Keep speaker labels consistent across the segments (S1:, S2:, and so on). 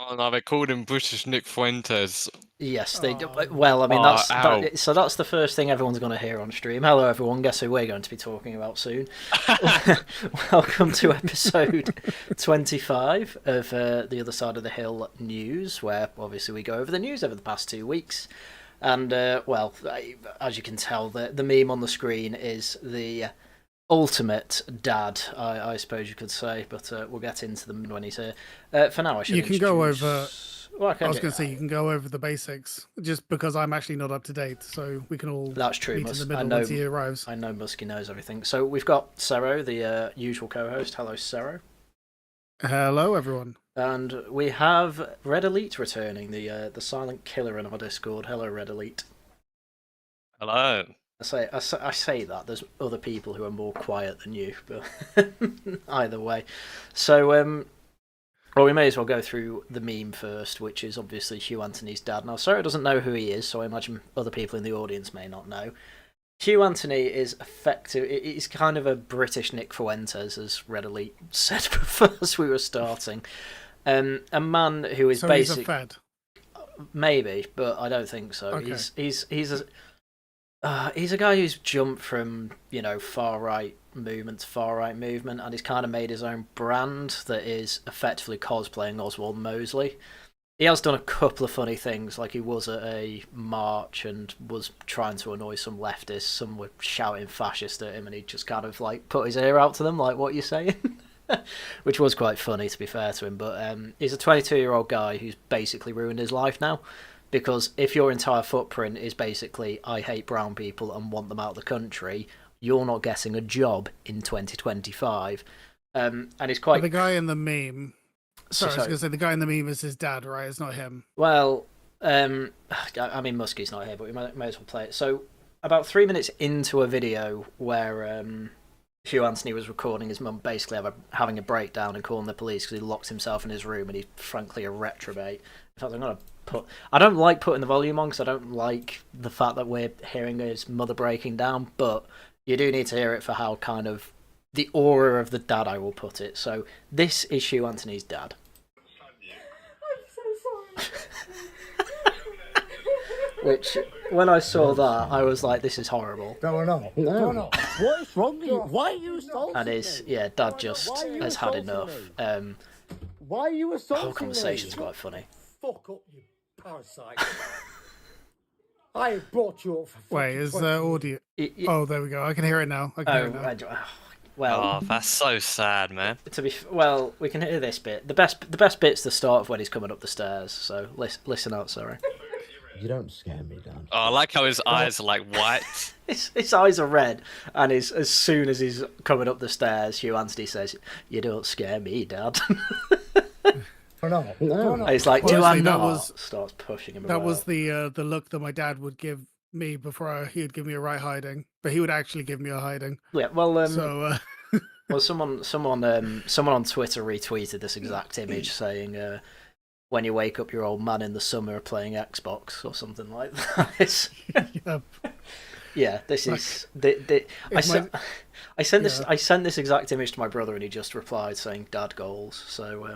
S1: Oh no, they called him British Nick Fuentes.
S2: Yes, they do.
S3: Oh
S2: Well, I mean,
S1: Oh, ow.
S2: so that's the first thing everyone's going to hear on stream. Hello, everyone. Guess who we're going to be talking about soon? Welcome to episode 25 of the Other Side of the Hill news, where obviously we go over the news over the past 2 weeks. And, well, as you can tell, the meme on the screen is the ultimate dad, I suppose you could say, but we'll get into them when he's here. For now, I should
S3: You can go over.
S2: Well,
S3: I was going to say you can go over the basics, just because I'm actually not up to date, so we can all
S2: That's true.
S3: meet in the middle once he arrives.
S2: I know Muzzkie knows everything. So we've got Cero, the usual co-host. Hello, Cero.
S3: Hello, everyone.
S2: And we have Red Elite returning, the silent killer in our Discord. Hello, Red Elite.
S1: Hello.
S2: I say that there's other people who are more quiet than you, but either way. So well, we may as well go through the meme first, which is obviously Hugh Anthony's dad. Now, Sarah doesn't know who he is, so I imagine other people in the audience may not know. Hugh Anthony is effective. He's kind of a British Nick Fuentes, as Red Elite said before as we were starting. A man who is
S3: So
S2: basically
S3: he's a fed.
S2: maybe, but I don't think so.
S3: Okay.
S2: He's a guy who's jumped from far right movement to far right movement, and he's kind of made his own brand that is effectively cosplaying Oswald Mosley. He has done a couple of funny things, like he was at a march and was trying to annoy some leftists. Some were shouting fascist at him, and he just kind of like put his ear out to them, like, "What are you saying?" Which was quite funny, to be fair to him. But he's a 22-year-old guy who's basically ruined his life now. Because if your entire footprint is basically, I hate brown people and want them out of the country, you're not getting a job in 2025. And it's quite...
S3: The guy in the meme. Sorry, I was
S2: Sorry.
S3: going to say the guy in the meme is his dad, right? It's not him.
S2: Well, I mean, Muskie's not here, but we may as well play it. So, about 3 minutes into a video where Hugh Anthony was recording his mum basically having a breakdown and calling the police because he locked himself in his room and he's frankly a reprobate. In fact, I'm going to I don't like putting the volume on because I don't like the fact that we're hearing his mother breaking down, but you do need to hear it for how kind of the aura of the dad, I will put it. So this is Hugh Anthony's dad.
S4: I'm so sorry.
S2: Which, when I saw that, I was like, this is horrible.
S4: No. What is wrong with you? Why are you assaulting
S2: And dad just
S4: Why are you
S2: has had
S4: assaulting
S2: enough.
S4: me? Why are you
S2: The
S4: assaulting
S2: whole conversation's
S4: me?
S2: quite funny.
S4: Fuck up, you parasite. I brought you up for
S3: Wait,
S4: fucking
S3: is
S4: 20
S3: there audio? Oh, there we go. I can hear it now.
S2: Well,
S1: Oh, that's so sad, man.
S2: well, we can hear this bit. The best bit's the start of when he's coming up the stairs. So listen out, sorry.
S4: You don't scare me, Dan.
S1: Oh, I like how his eyes are like white.
S2: His eyes are red, and as soon as he's coming up the stairs, Hugh Anthony says, "You don't scare me, Dad."
S4: No.
S2: And he's like, "Do
S3: Well,
S2: I
S3: see, that
S2: not?"
S3: was-
S2: Starts pushing him.
S3: That was
S2: about.
S3: the look that my dad would give me before he would give me a right hiding, but he would actually give me a hiding.
S2: Yeah. Well,
S3: So
S2: well, someone on Twitter retweeted this exact image saying, "When you wake up your old man in the summer playing Xbox" or something like that.
S3: yeah.
S2: Yeah, this is I sent this exact image to my brother, and he just replied saying "dad goals." So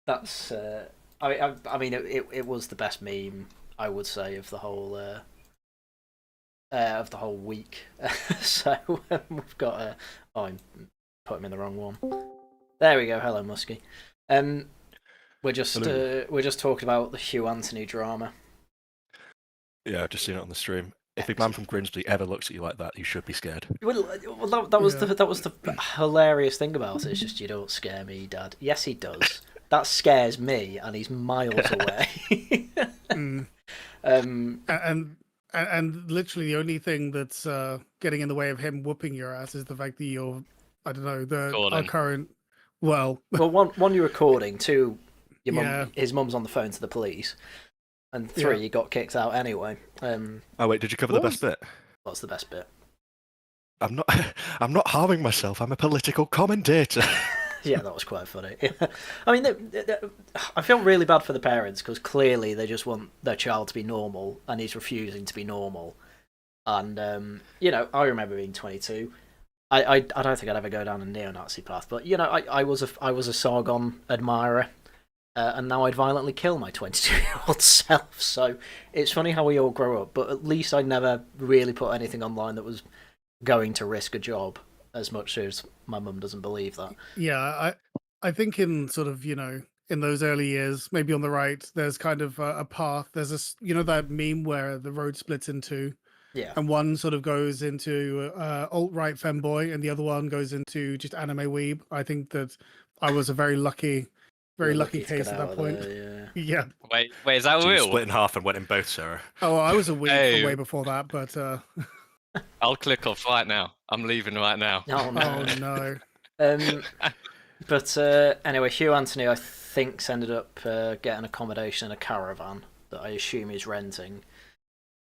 S2: that's I mean it was the best meme, I would say, of the whole week. So we've got oh, I put him in the wrong one. There we go. Hello, Muskie. We're just talking about the Hugh Anthony drama.
S5: Yeah, I've just seen it on the stream. If a man from Grimsby ever looks at you like that, you should be scared.
S2: Well, that was the hilarious thing about it. It's just, you don't scare me, Dad. Yes, he does. That scares me, and he's miles away.
S3: And literally the only thing that's getting in the way of him whooping your ass is the fact that you're, I don't know, our current. Well,
S2: one you're recording, two,
S3: Yeah.
S2: his mum's on the phone to the police, and three, you got kicked out anyway.
S5: Oh wait, did you cover the best bit?
S2: What's the best bit?
S5: I'm not harming myself. I'm a political commentator.
S2: Yeah, that was quite funny. I mean, I feel really bad for the parents because clearly they just want their child to be normal, and he's refusing to be normal. And I remember being 22. I don't think I'd ever go down a neo-Nazi path, but I was a Sargon admirer, and now I'd violently kill my 22-year-old self. So it's funny how we all grow up, but at least I never really put anything online that was going to risk a job, as much as my mum doesn't believe that.
S3: Yeah, I think in sort of, in those early years, maybe on the right, there's kind of a path. There's that meme where the road splits in two.
S2: Yeah.
S3: And one sort of goes into alt-right femboy, and the other one goes into just anime weeb. I think that I was a very lucky case at that point.
S2: There,
S3: Yeah.
S1: Wait, is that
S5: So you
S1: real?
S5: split in half and went in both, Cero.
S3: Oh, I was a weeb
S1: Hey.
S3: for way before that, but
S1: I'll click off right now. I'm leaving right now.
S2: Oh no.
S3: oh no.
S2: But anyway, Hugh Anthony, I think, ended up getting accommodation in a caravan that I assume he's renting.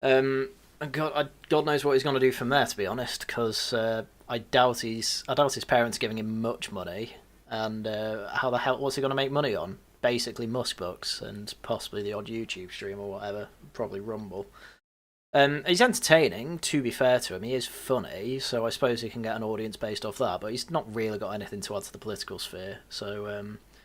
S2: And God knows what he's going to do from there, to be honest, because I doubt his parents are giving him much money. And how the hell, what's he going to make money on? Basically Musk books and possibly the odd YouTube stream or whatever, probably Rumble. He's entertaining, to be fair to him. He is funny, so I suppose he can get an audience based off that, but he's not really got anything to add to the political sphere. So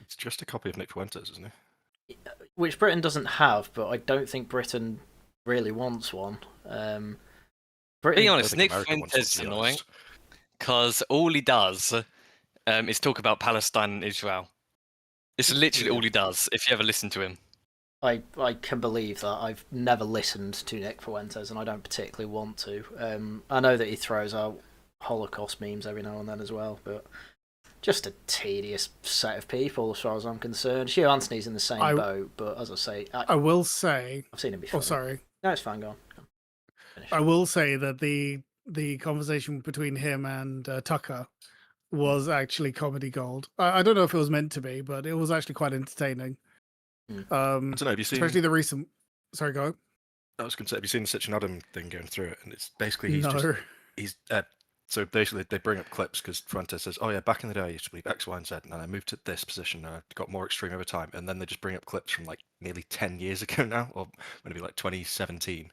S5: It's just a copy of Nick Fuentes, isn't he?
S2: which Britain doesn't have, but I don't think Britain really wants one.
S1: Being honest,
S5: think
S1: Nick
S5: America wants
S1: Fuentes is
S5: something
S1: annoying
S5: else.
S1: because all he does is talk about Palestine and Israel. It's literally all he does. If you ever listen to him,
S2: I can believe that. I've never listened to Nick Fuentes, and I don't particularly want to. I know that he throws out Holocaust memes every now and then as well, but just a tedious set of people as far as I'm concerned. Hugh Anthony's in the same boat, but as I say,
S3: I will say,
S2: I've seen him before.
S3: oh sorry,
S2: No, it's fine. Go on. Finish.
S3: I will say that the conversation between him and Tucker was actually comedy gold. I don't know if it was meant to be, but it was actually quite entertaining.
S5: I don't know. Have you seen?
S3: Especially the recent. Sorry, go.
S5: I was going to say, have you seen the Sitchin Adam thing going through it? And it's basically
S3: No.
S5: So basically they bring up clips because Fuentes says, "Oh yeah, back in the day I used to believe X, Y, and Z, and then I moved to this position and I got more extreme over time." And then they just bring up clips from like nearly 10 years ago now, or maybe like 2017,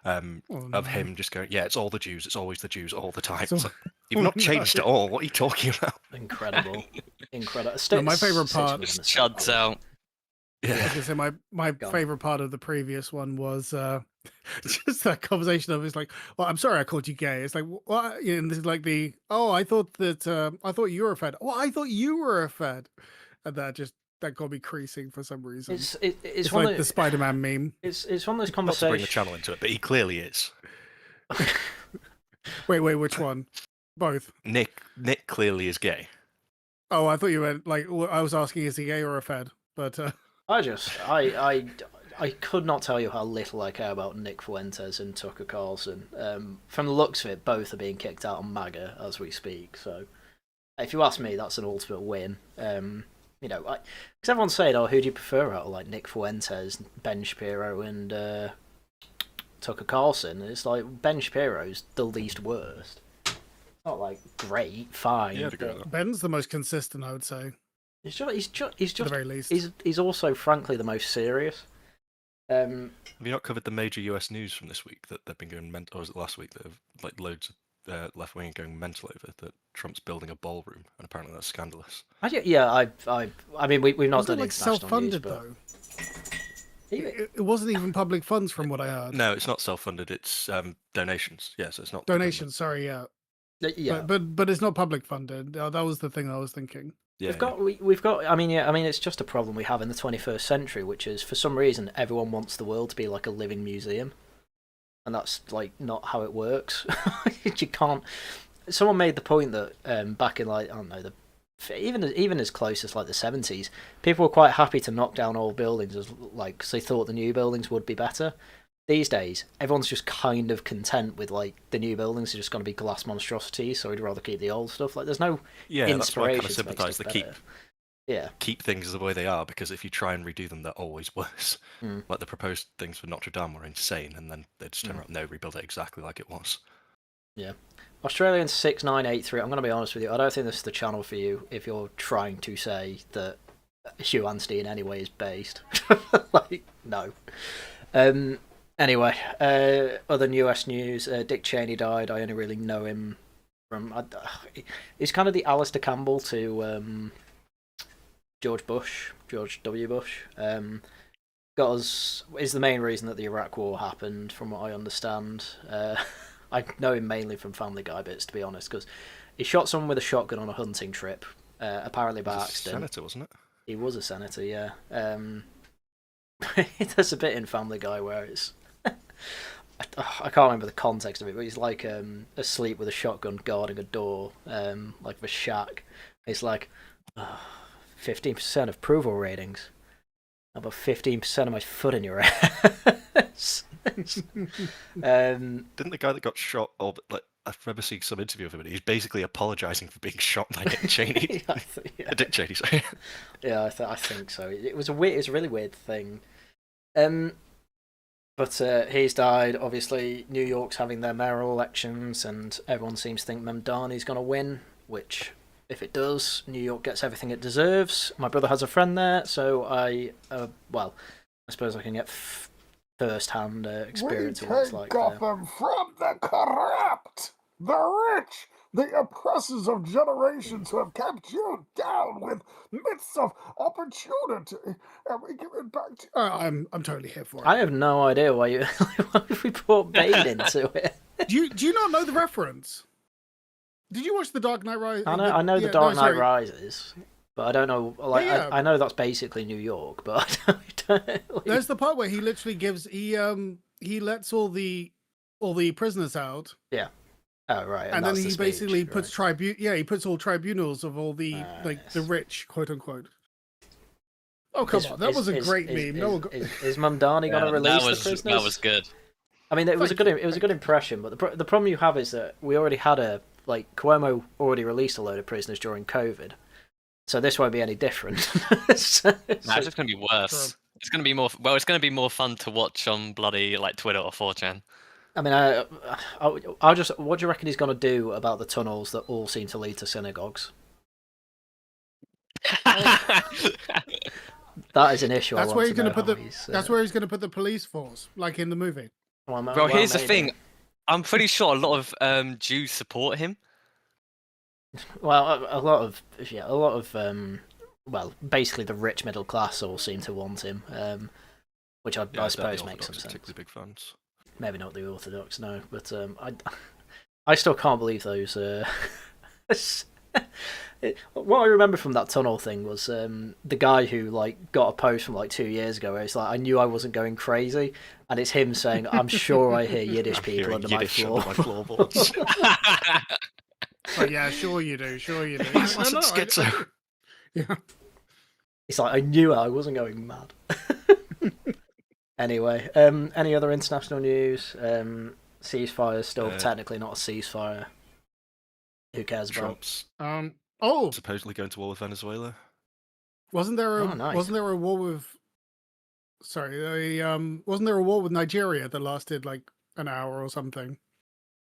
S5: of him just going, "Yeah, it's all the Jews. It's always the Jews all the time."
S3: So-
S5: It's like, you've not changed at all. What are you talking about?
S2: Incredible.
S3: No, my favourite part-
S1: just chuds out.
S3: I was
S5: Yeah,
S3: gonna say my
S2: Go on.
S3: favorite part of the previous one was just that conversation of it's like, well, I'm sorry I called you gay. It's like, what? And this is like I thought you were a Fed. Well, I thought you were a Fed, and that got me creasing for some reason.
S2: It's
S3: like
S2: one
S3: the
S2: of
S3: Spider-Man meme.
S2: it's one of those
S5: not to bring the
S2: conversations.
S5: channel into it, but he clearly is.
S3: Wait, which one? Both.
S5: Nick clearly is gay.
S3: Oh, I thought you meant like I was asking, is he gay or a Fed? But
S2: I could not tell you how little I care about Nick Fuentes and Tucker Carlson. From the looks of it, both are being kicked out on MAGA as we speak. So, if you ask me, that's an ultimate win. Because everyone's saying, "Oh, who do you prefer out of like Nick Fuentes, Ben Shapiro, and Tucker Carlson?" And it's like Ben Shapiro's the least worst. Not like great, fine.
S5: Yeah, I'd agree with that.
S3: Ben's the most consistent, I would say,
S2: He's
S3: at the
S2: just
S3: very least.
S2: he's also frankly the most serious.
S5: Have you not covered the major US news from this week that they've been going mental, or was it last week that have like loads of left wing going mental over that Trump's building a ballroom, and apparently that's scandalous.
S2: I mean, we've not
S3: Wasn't
S2: done
S3: it like
S2: international
S3: self-funded
S2: news,
S3: though?
S2: but
S3: It wasn't even public funds, from what I heard.
S5: No, it's not self-funded. It's donations. Yeah, so it's not
S3: Donations. Sorry, yeah.
S2: yeah,
S3: But it's not public funded. That was the thing I was thinking.
S5: Yeah,
S2: we've got. I mean, it's just a problem we have in the 21st century, which is for some reason everyone wants the world to be like a living museum, and that's like not how it works. You can't. Someone made the point that back in like I don't know even as close as like the 70s, people were quite happy to knock down old buildings as like cause they thought the new buildings would be better. These days, everyone's just kind of content with like the new buildings are just going to be glass monstrosities, so we'd rather keep the old stuff. Like, there's no
S5: that's why I kind
S2: inspiration
S5: of
S2: to make
S5: sympathise
S2: stuff
S5: to
S2: better.
S5: keep things the way they are, because if you try and redo them, they're always worse. Like the proposed things for Notre Dame were insane, and then they just turn around, no, rebuild it exactly like it was.
S2: Yeah. Australian 6983, I'm going to be honest with you, I don't think this is the channel for you if you're trying to say that Hugh Anstey in any way is based. Like, no. Anyway, other US news, Dick Cheney died. I only really know him from... he's kind of the Alistair Campbell to George W. Bush. Got us is the main reason that the Iraq War happened, from what I understand. I know him mainly from Family Guy bits, to be honest, because he shot someone with a shotgun on a hunting trip, apparently by accident.
S5: Senator, wasn't it?
S2: He was a senator, yeah. There's a bit in Family Guy where it's I can't remember the context of it, but he's like asleep with a shotgun guarding a door, like of a shack. It's like 15% approval ratings. How about 15% of my foot in your ass?
S5: Didn't the guy that got shot, or like I remember seeing some interview of him, and he's basically apologising for being shot by Dick Cheney.
S2: Yeah,
S5: Dick Cheney, sorry.
S2: Yeah, I think so. It was a really weird thing. But he's died. Obviously, New York's having their mayoral elections, and everyone seems to think Mamdani's going to win, which, if it does, New York gets everything it deserves. My brother has a friend there, so I suppose I can get first-hand experience of what it's like.
S6: Gotham from the corrupt, the rich, the oppressors of generations who have kept you down with myths of opportunity, and we give it back to
S3: I'm totally here for it.
S2: I have no idea why we brought Bane into it.
S3: Do you not know the reference? Did you watch The Dark Knight Rises?
S2: I know The Dark Knight Rises, but I don't know. Like,
S3: Yeah.
S2: I know that's basically New York, but I don't. Like...
S3: There's the part where he literally he lets all the prisoners out.
S2: Yeah. Oh right.
S3: And then
S2: that's
S3: he
S2: the speech,
S3: basically puts
S2: right.
S3: he puts all tribunals of all the the rich, quote unquote. Oh come on, that was a great meme.
S2: Is Mamdani going to release the prisoners?
S1: That was good.
S2: I mean, it was a good impression, but the problem you have is that we already had Cuomo already released a load of prisoners during COVID, so this won't be any different. It's
S1: just going to be worse. It's going to be more. Well, it's going to be more fun to watch on bloody Twitter or 4chan.
S2: I mean, I'll just. What do you reckon he's going to do about the tunnels that all seem to lead to synagogues? That is an issue.
S3: That's where he's going to put
S2: the.
S3: That's where he's going to put the police force, like in the movie.
S1: Well, here's the thing. I'm pretty sure a lot of Jews support him.
S2: Well, a lot of basically the rich middle class all seem to want him, which I suppose makes some sense.
S5: Particularly big fans.
S2: Maybe not the Orthodox, no, but I still can't believe those. What I remember from that tunnel thing was the guy who got a post from 2 years ago where it's like, I knew I wasn't going crazy, and it's him saying, I'm sure I hear Yiddish people under my floorboards.
S3: Oh, yeah, sure you do.
S5: He wasn't schizo.
S3: Yeah.
S2: It's like, I knew I wasn't going mad. Anyway, any other international news? Ceasefire is still technically not a ceasefire. Who cares about?
S5: Trump's
S3: Oh,
S5: supposedly going to war with Venezuela.
S3: wasn't there a
S2: nice.
S3: wasn't there a war with? Sorry, wasn't there a war with Nigeria that lasted an hour or something?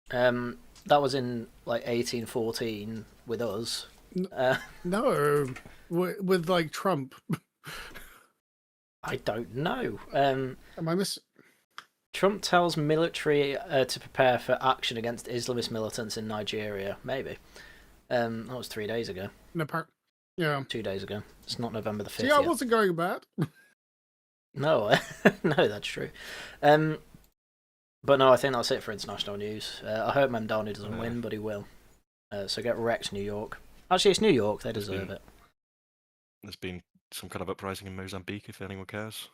S2: That was in 1814 with us.
S3: No, with Trump.
S2: I don't know.
S3: Am I
S2: Trump tells military to prepare for action against Islamist militants in Nigeria. Maybe. That was 3 days ago.
S3: Yeah.
S2: 2 days ago. It's not November the 5th.
S3: See, I wasn't going bad.
S2: No, no, that's true. But no, I think that's it for international news. I hope Mamdani doesn't win, but he will. So get wrecked, New York. Actually, it's New York. They deserve it.
S5: There's been some kind of uprising in Mozambique, if anyone cares.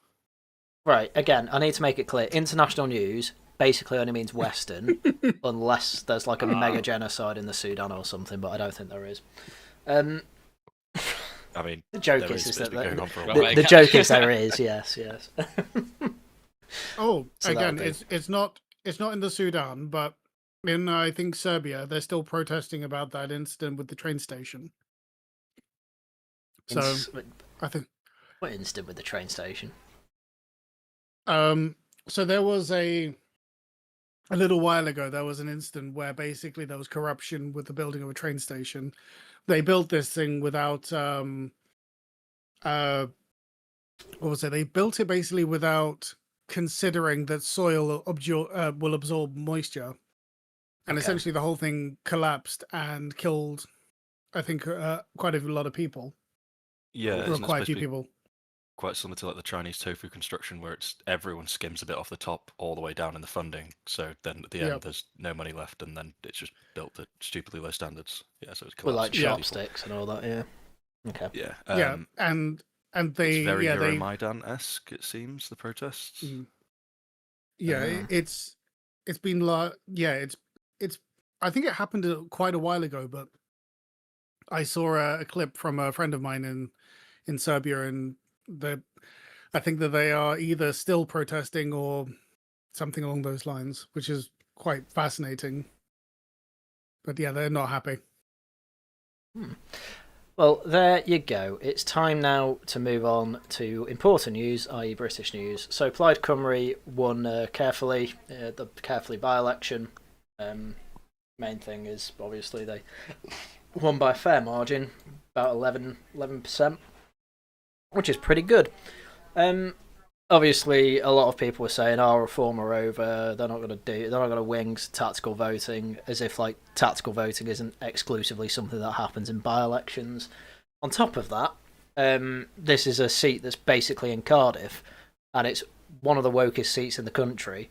S2: Right, again, I need to make it clear. International news basically only means Western, unless there's a mega genocide in the Sudan or something, but I don't think there is.
S5: I mean,
S2: the joke is that
S5: going on for a while.
S2: the joke is there is, yes.
S3: Oh,
S2: So
S3: again,
S2: that'll
S3: it's not in the Sudan, but in I think Serbia, they're still protesting about that incident with the train station. So I think
S2: what incident with the train station?
S3: so there was a little while ago there was an incident where basically there was corruption with the building of a train station. They built this thing without what was it? They built it basically without considering that soil will absorb moisture, and essentially the whole thing collapsed and killed, I think, quite a lot of people.
S5: Yeah,
S3: for
S5: isn't it
S3: quite a
S5: supposed
S3: few
S5: to be
S3: people.
S5: quite similar to like the Chinese tofu construction, where it's everyone skims a bit off the top all the way down in the funding. So then at the
S3: Yep.
S5: end, there's no money left, and then it's just built at stupidly low standards. Yeah, so it's
S2: With like
S5: collapsing. people.
S2: chopsticks and all that. Yeah. Okay.
S5: Yeah,
S3: Yeah, and
S5: it's
S3: they
S5: very
S3: yeah they
S5: Euromaidan-esque. It seems the protests.
S3: yeah it's been it's I think it happened quite a while ago, but I saw a clip from a friend of mine in Serbia, and I think that they are either still protesting or something along those lines, which is quite fascinating. But yeah, they're not happy.
S2: Well, there you go. It's time now to move on to important news, i.e. British news. So Plaid Cymru won carefully, the carefully by-election. Main thing is, obviously, they won by a fair margin, about 11%, which is pretty good. Obviously, a lot of people were saying, "Oh, reform are over. They're not going to wing tactical voting," as if like tactical voting isn't exclusively something that happens in by-elections. On top of that, this is a seat that's basically in Cardiff, and it's one of the wokest seats in the country.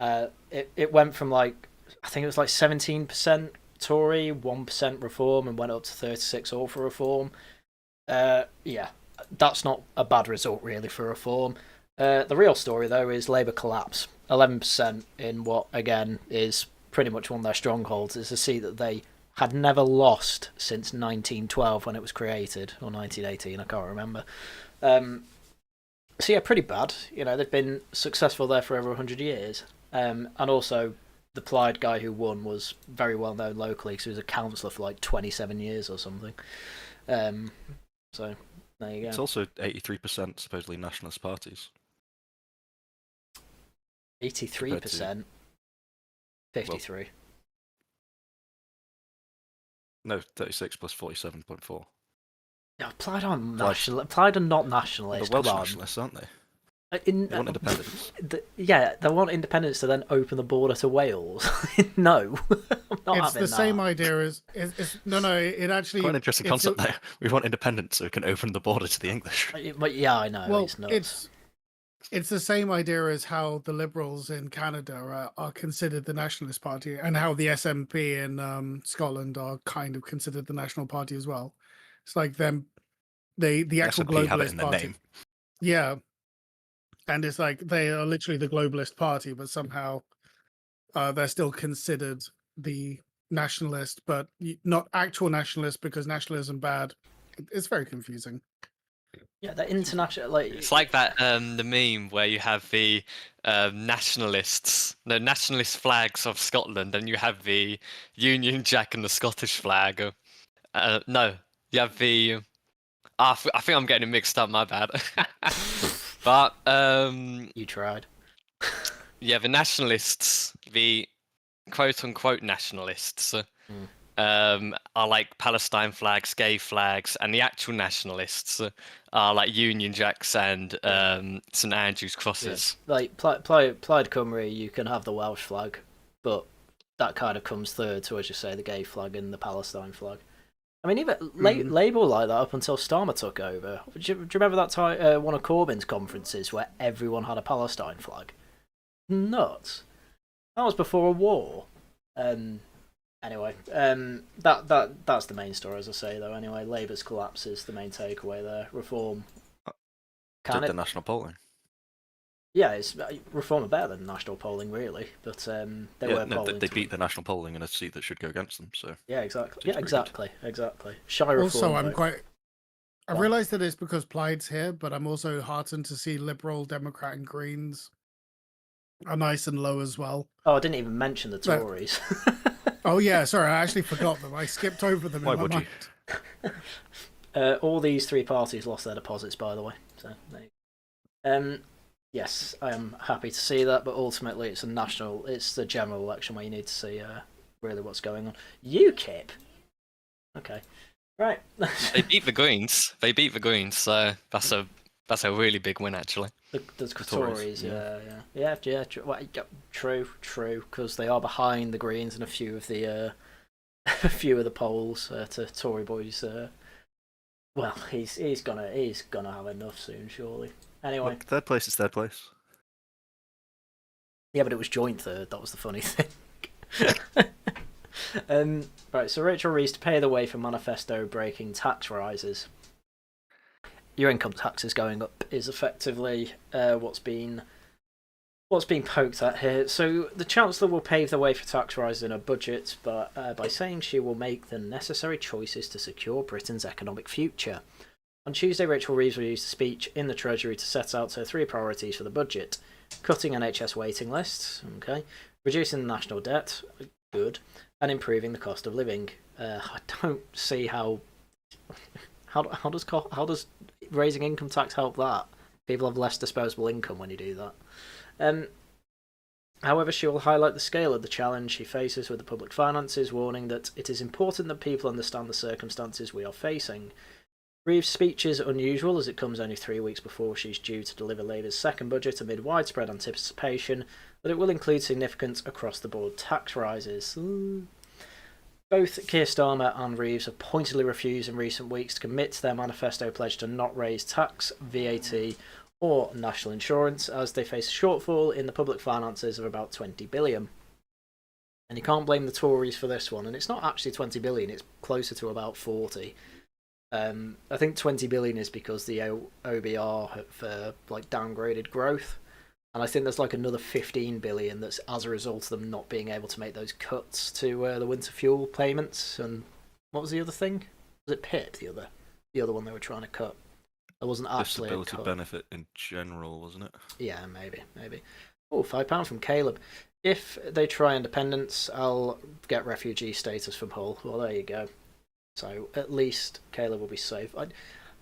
S2: It went from like I think it was like 17% Tory, 1% Reform, and went up to 36 all for Reform. Yeah, that's not a bad result really for Reform. The real story, though, is Labour collapse. 11% in what, again, is pretty much one of their strongholds. It's a seat that they had never lost since 1912 when it was created, or 1918, I can't remember. So yeah, pretty bad. You know, they've been successful there for over 100 years. And also, the Plaid guy who won was very well known locally because he was a councillor for like 27 years or something. So there you go.
S5: It's also 83% supposedly nationalist parties.
S2: 83%. 53.
S5: No, 36 plus 47.4.
S2: No, Plaid aren't national. Plaid are not nationalist.
S5: They're Welsh
S2: Come on.
S5: nationalists, aren't they?
S2: They
S5: want independence.
S2: Yeah, they want independence to then open the border to Wales. No, I'm not
S3: It's
S2: having
S3: the
S2: that.
S3: same idea as no. It actually
S5: Quite an interesting concept there. We want independence so we can open the border to the English.
S2: But yeah, I know.
S3: Well,
S2: It's nuts.
S3: it's the same idea as how the Liberals in Canada are considered the nationalist party, and how the SNP in Scotland are kind of considered the national party as well. It's like them, the actual
S5: SNP have it in
S3: globalist
S5: their
S3: party.
S5: name.
S3: Yeah, and it's like they are literally the globalist party, but somehow they're still considered the nationalist, but not actual nationalist because nationalism bad. It's very confusing.
S2: Yeah, the international like
S1: It's like that the meme where you have the nationalist flags of Scotland, and you have the Union Jack and the Scottish flag. No, you have the. I think I'm getting it mixed up. My bad. But
S2: you tried.
S1: yeah, the nationalists, the quote unquote nationalists, are like Palestine flags, gay flags, and the actual nationalists are like Union Jacks and St Andrew's crosses.
S2: Yeah. Like Plaid Cymru, you can have the Welsh flag, but that kind of comes third to, as you say, the gay flag and the Palestine flag. I mean, even Labour were like that up until Starmer took over. Do you remember that time, one of Corbyn's conferences where everyone had a Palestine flag? Nuts. That was before a war. Anyway, that's the main story, as I say, though. Anyway, Labour's collapse is the main takeaway there. Reform.
S5: The national polling.
S2: Yeah, it's Reform are better than national polling, really. But they were polling.
S5: They beat the national polling in a seat that should go against them. So
S2: yeah, exactly.
S5: Seems
S2: Yeah,
S5: pretty
S2: exactly. Shy Reform.
S3: Also, I realised that it's because Plaid's here, but I'm also heartened to see Liberal, Democrat, and Greens are nice and low as well.
S2: Oh, I didn't even mention the Tories.
S3: Oh yeah, sorry, I actually forgot them. I skipped over them.
S5: Why
S3: in my
S5: would
S3: mind.
S2: you? All these three parties lost their deposits, by the way. So, yes, I am happy to see that, but ultimately it's the general election where you need to see really what's going on. UKIP? Okay. Right.
S1: They beat the Greens. So that's a really big win, actually.
S2: The Tories, yeah. True, because they are behind the Greens and a few of the polls to Tory boys' Well, he's gonna have enough soon, surely. Anyway,
S5: Look, third place is third place.
S2: yeah, but it was joint third. That was the funny thing. Right, so Rachel Reeves to pay the way for manifesto breaking tax rises. Your income tax is going up is effectively what's been poked at here. So the Chancellor will pave the way for tax rises in her budget by saying she will make the necessary choices to secure Britain's economic future. On Tuesday, Rachel Reeves will use a speech in the Treasury to set out her 3 priorities for the budget. Cutting NHS waiting lists, okay, reducing the national debt, good, and improving the cost of living. I don't see how does raising income tax help that? People have less disposable income when you do that. However, she will highlight the scale of the challenge she faces with the public finances, warning that it is important that people understand the circumstances we are facing. Reeves' speech is unusual as it comes only 3 weeks before she's due to deliver Labour's second budget amid widespread anticipation that it will include significant across-the-board tax rises. Both Keir Starmer and Reeves have pointedly refused in recent weeks to commit to their manifesto pledge to not raise tax, VAT or national insurance as they face a shortfall in the public finances of about 20 billion. And you can't blame the Tories for this one, and it's not actually 20 billion, it's closer to about 40. I think 20 billion is because the OBR have downgraded growth, and I think there's like another 15 billion that's as a result of them not being able to make those cuts to the winter fuel payments. And what was the other thing? Was it PIP? The other one they were trying to cut. There wasn't actually a
S5: Disability
S2: cut.
S5: benefit in general, wasn't it?
S2: Yeah, maybe. Oh, £5 from Caleb. If they try independence, I'll get refugee status from Hull. Well, there you go. So at least Caleb will be safe. I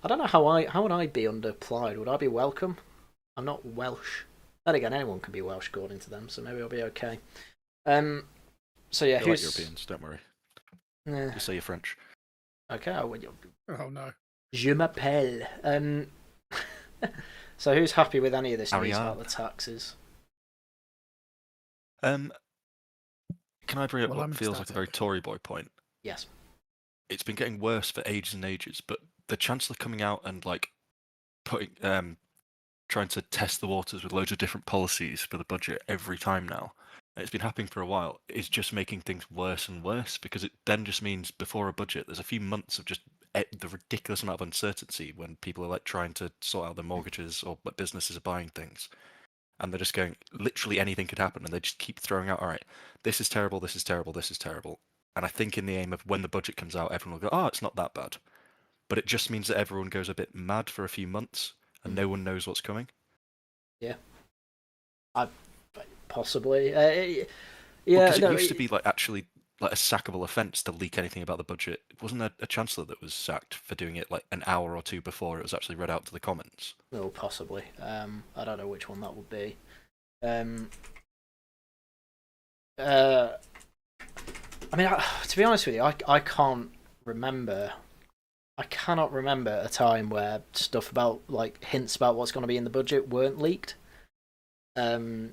S2: don't know how would I be underapplied? Would I be welcome? I'm not Welsh. Then again, anyone can be Welsh according to them, so maybe I'll be okay. So yeah,
S5: You're like Europeans, don't worry. Just say you're French.
S2: Okay, I would.
S3: Oh no.
S2: Je m'appelle. So who's happy with any of this news about the taxes?
S5: Can I bring up
S3: Well,
S5: what
S3: I'm
S5: feels like a very
S3: ecstatic.
S5: Tory boy point?
S2: Yes.
S5: It's been getting worse for ages and ages, but the Chancellor coming out and trying to test the waters with loads of different policies for the budget every time now, and it's been happening for a while, is just making things worse and worse, because it then just means before a budget there's a few months of just the ridiculous amount of uncertainty when people are trying to sort out their mortgages or businesses are buying things, and they're just going, literally anything could happen, and they just keep throwing out, all right, this is terrible, this is terrible, this is terrible. And I think in the aim of when the budget comes out, everyone will go, oh, it's not that bad. But it just means that everyone goes a bit mad for a few months and no one knows what's coming.
S2: Yeah. Possibly. Yeah.
S5: Because it used to be actually a sackable offence to leak anything about the budget. Wasn't there a Chancellor that was sacked for doing it an hour or two before it was actually read out to the Commons?
S2: Oh, possibly. I don't know which one that would be. I mean, to be honest with you, I can't remember. I cannot remember a time where stuff about hints about what's going to be in the budget weren't leaked. Then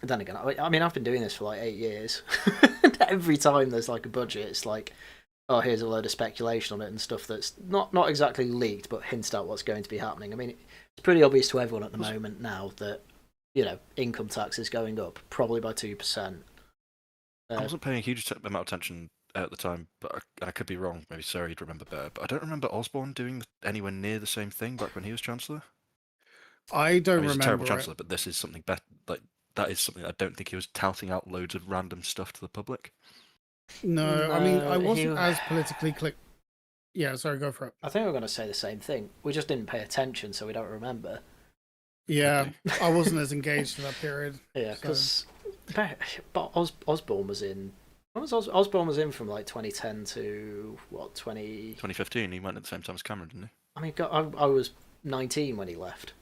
S2: again, I mean, I've been doing this for 8 years. Every time there's a budget, it's oh, here's a load of speculation on it and stuff that's not exactly leaked, but hints at what's going to be happening. I mean, it's pretty obvious to everyone at the moment now that income tax is going up, probably by 2%.
S5: I wasn't paying a huge amount of attention at the time, but I could be wrong. Maybe Sarah, you'd remember better. But I don't remember Osborne doing anywhere near the same thing back when he was Chancellor.
S3: I don't
S5: He's a terrible
S3: remember
S5: Chancellor, but this is something better. That is something I don't think he was touting out loads of random stuff to the public.
S3: No, I mean, I
S2: No,
S3: wasn't as politically Yeah, sorry, go for it.
S2: I think we're going to say the same thing. We just didn't pay attention, so we don't remember.
S3: Yeah, I wasn't as engaged in that period.
S2: Yeah, because Osborne was in. When was Osborne was in from 2010 to what
S5: 2015. He went at the same time as Cameron, didn't he?
S2: I mean, I was 19 when he left.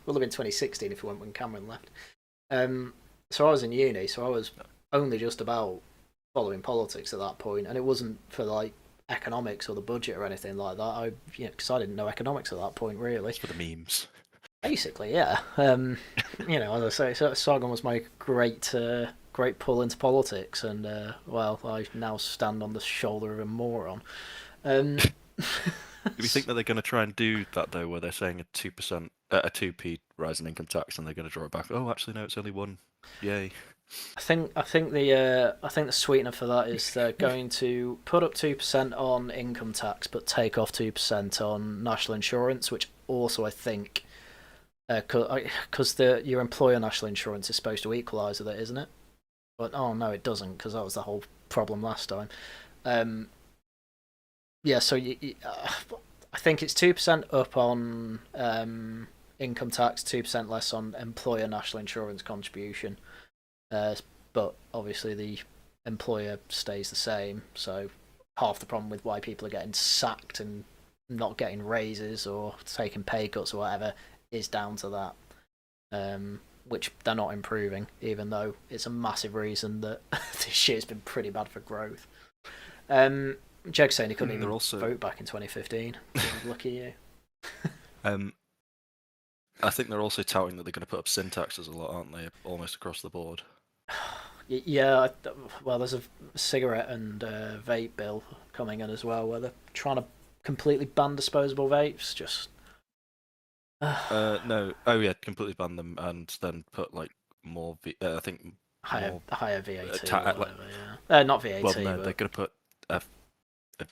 S2: Will have been 2016 if he went when Cameron left. So I was in uni, so I was only just about following politics at that point, and it wasn't for economics or the budget or anything like that. Because I didn't know economics at that point really.
S5: It's for the memes.
S2: Basically, yeah. As I say, Sargon was my great pull into politics, and I now stand on the shoulder of a moron.
S5: Do we think that they're going to try and do that though, where they're saying a 2%, a 2p rise in income tax, and they're going to draw it back? Oh, actually, no, it's only 1. Yay!
S2: I think the sweetener for that is they're going to put up 2% on income tax, but take off 2% on national insurance, which also I think because your employer national insurance is supposed to equalise with it, isn't it? But oh no, it doesn't, because that was the whole problem last time. Yeah, so I think it's 2% up on income tax, 2% less on employer national insurance contribution. But obviously the employer stays the same, so half the problem with why people are getting sacked and not getting raises or taking pay cuts or whatever is down to that, which they're not improving, even though it's a massive reason that this year's been pretty bad for growth. Jeg's saying he couldn't even vote back in 2015. Lucky you.
S5: I think they're also touting that they're going to put up sin taxes a lot, aren't they? Almost across the board.
S2: Yeah, well, there's a cigarette and vape bill coming in as well, where they're trying to completely ban disposable vapes. Just
S5: no, oh yeah, completely ban them and then put like more. I think
S2: higher VAT.
S5: Like,
S2: yeah, not VAT.
S5: Well, no,
S2: but
S5: they're going to put a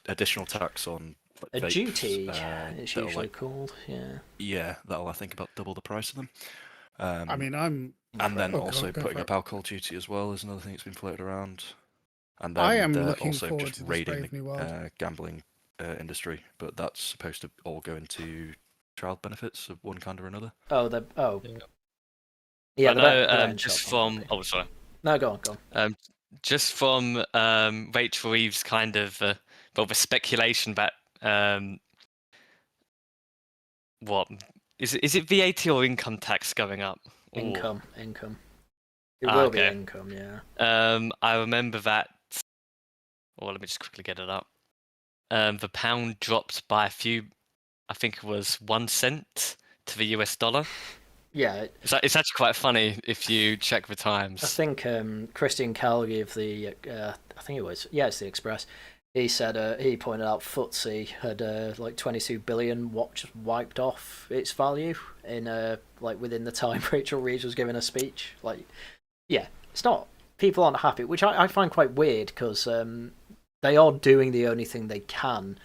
S5: additional tax on like,
S2: a
S5: vapes,
S2: duty. It's usually
S5: like,
S2: called. Yeah.
S5: Yeah, that'll I think about double the price of them.
S3: I mean, I'm.
S5: And then
S3: go
S5: also
S3: for
S5: putting
S3: it.
S5: up alcohol duty as well is another thing that's been floated around. And then
S3: I am
S5: they're
S3: looking
S5: also
S3: forward
S5: just
S3: to this
S5: raiding
S3: Brave New World.
S5: the gambling industry, but that's supposed to all go into child benefits of one kind or another.
S2: Yeah,
S1: I know, just from... Oh, sorry.
S2: No, go on.
S1: Just from Rachel Reeves' kind of the speculation about what is it VAT or income tax going up?
S2: Income. It will be income, yeah.
S1: I remember that. Well, let me just quickly get it up. The pound dropped by a few. I think it was 1 cent to the US dollar.
S2: Yeah,
S1: it's actually quite funny if you check the times.
S2: I think Christian Calgie of the I think it was it's the Express. He said he pointed out FTSE had like 22 billion just wiped off its value in like within the time Rachel Reeves was giving a speech. Like, yeah, it's not, people aren't happy, which I find quite weird, because they are doing the only thing they can,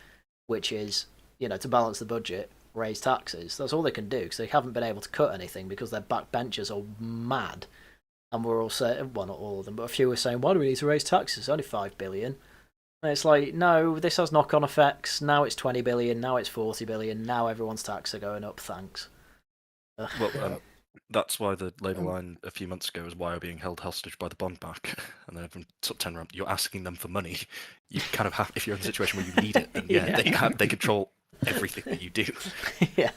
S2: which is, you know, to balance the budget, raise taxes. That's all they can do, because they haven't been able to cut anything because their backbenchers are mad. And we're all saying, well, not all of them, but a few were saying, why do we need to raise taxes? It's only 5 billion. And it's like, no, this has knock-on effects. Now it's 20 billion, now it's 40 billion, now everyone's taxes are going up, thanks.
S5: Well, that's why the Labour line a few months ago was why are being held hostage by the bond back, and then everyone sort of turned around. You're asking them for money. You kind of have, if you're in a situation where you need it, then they control everything that you do.
S2: Yeah.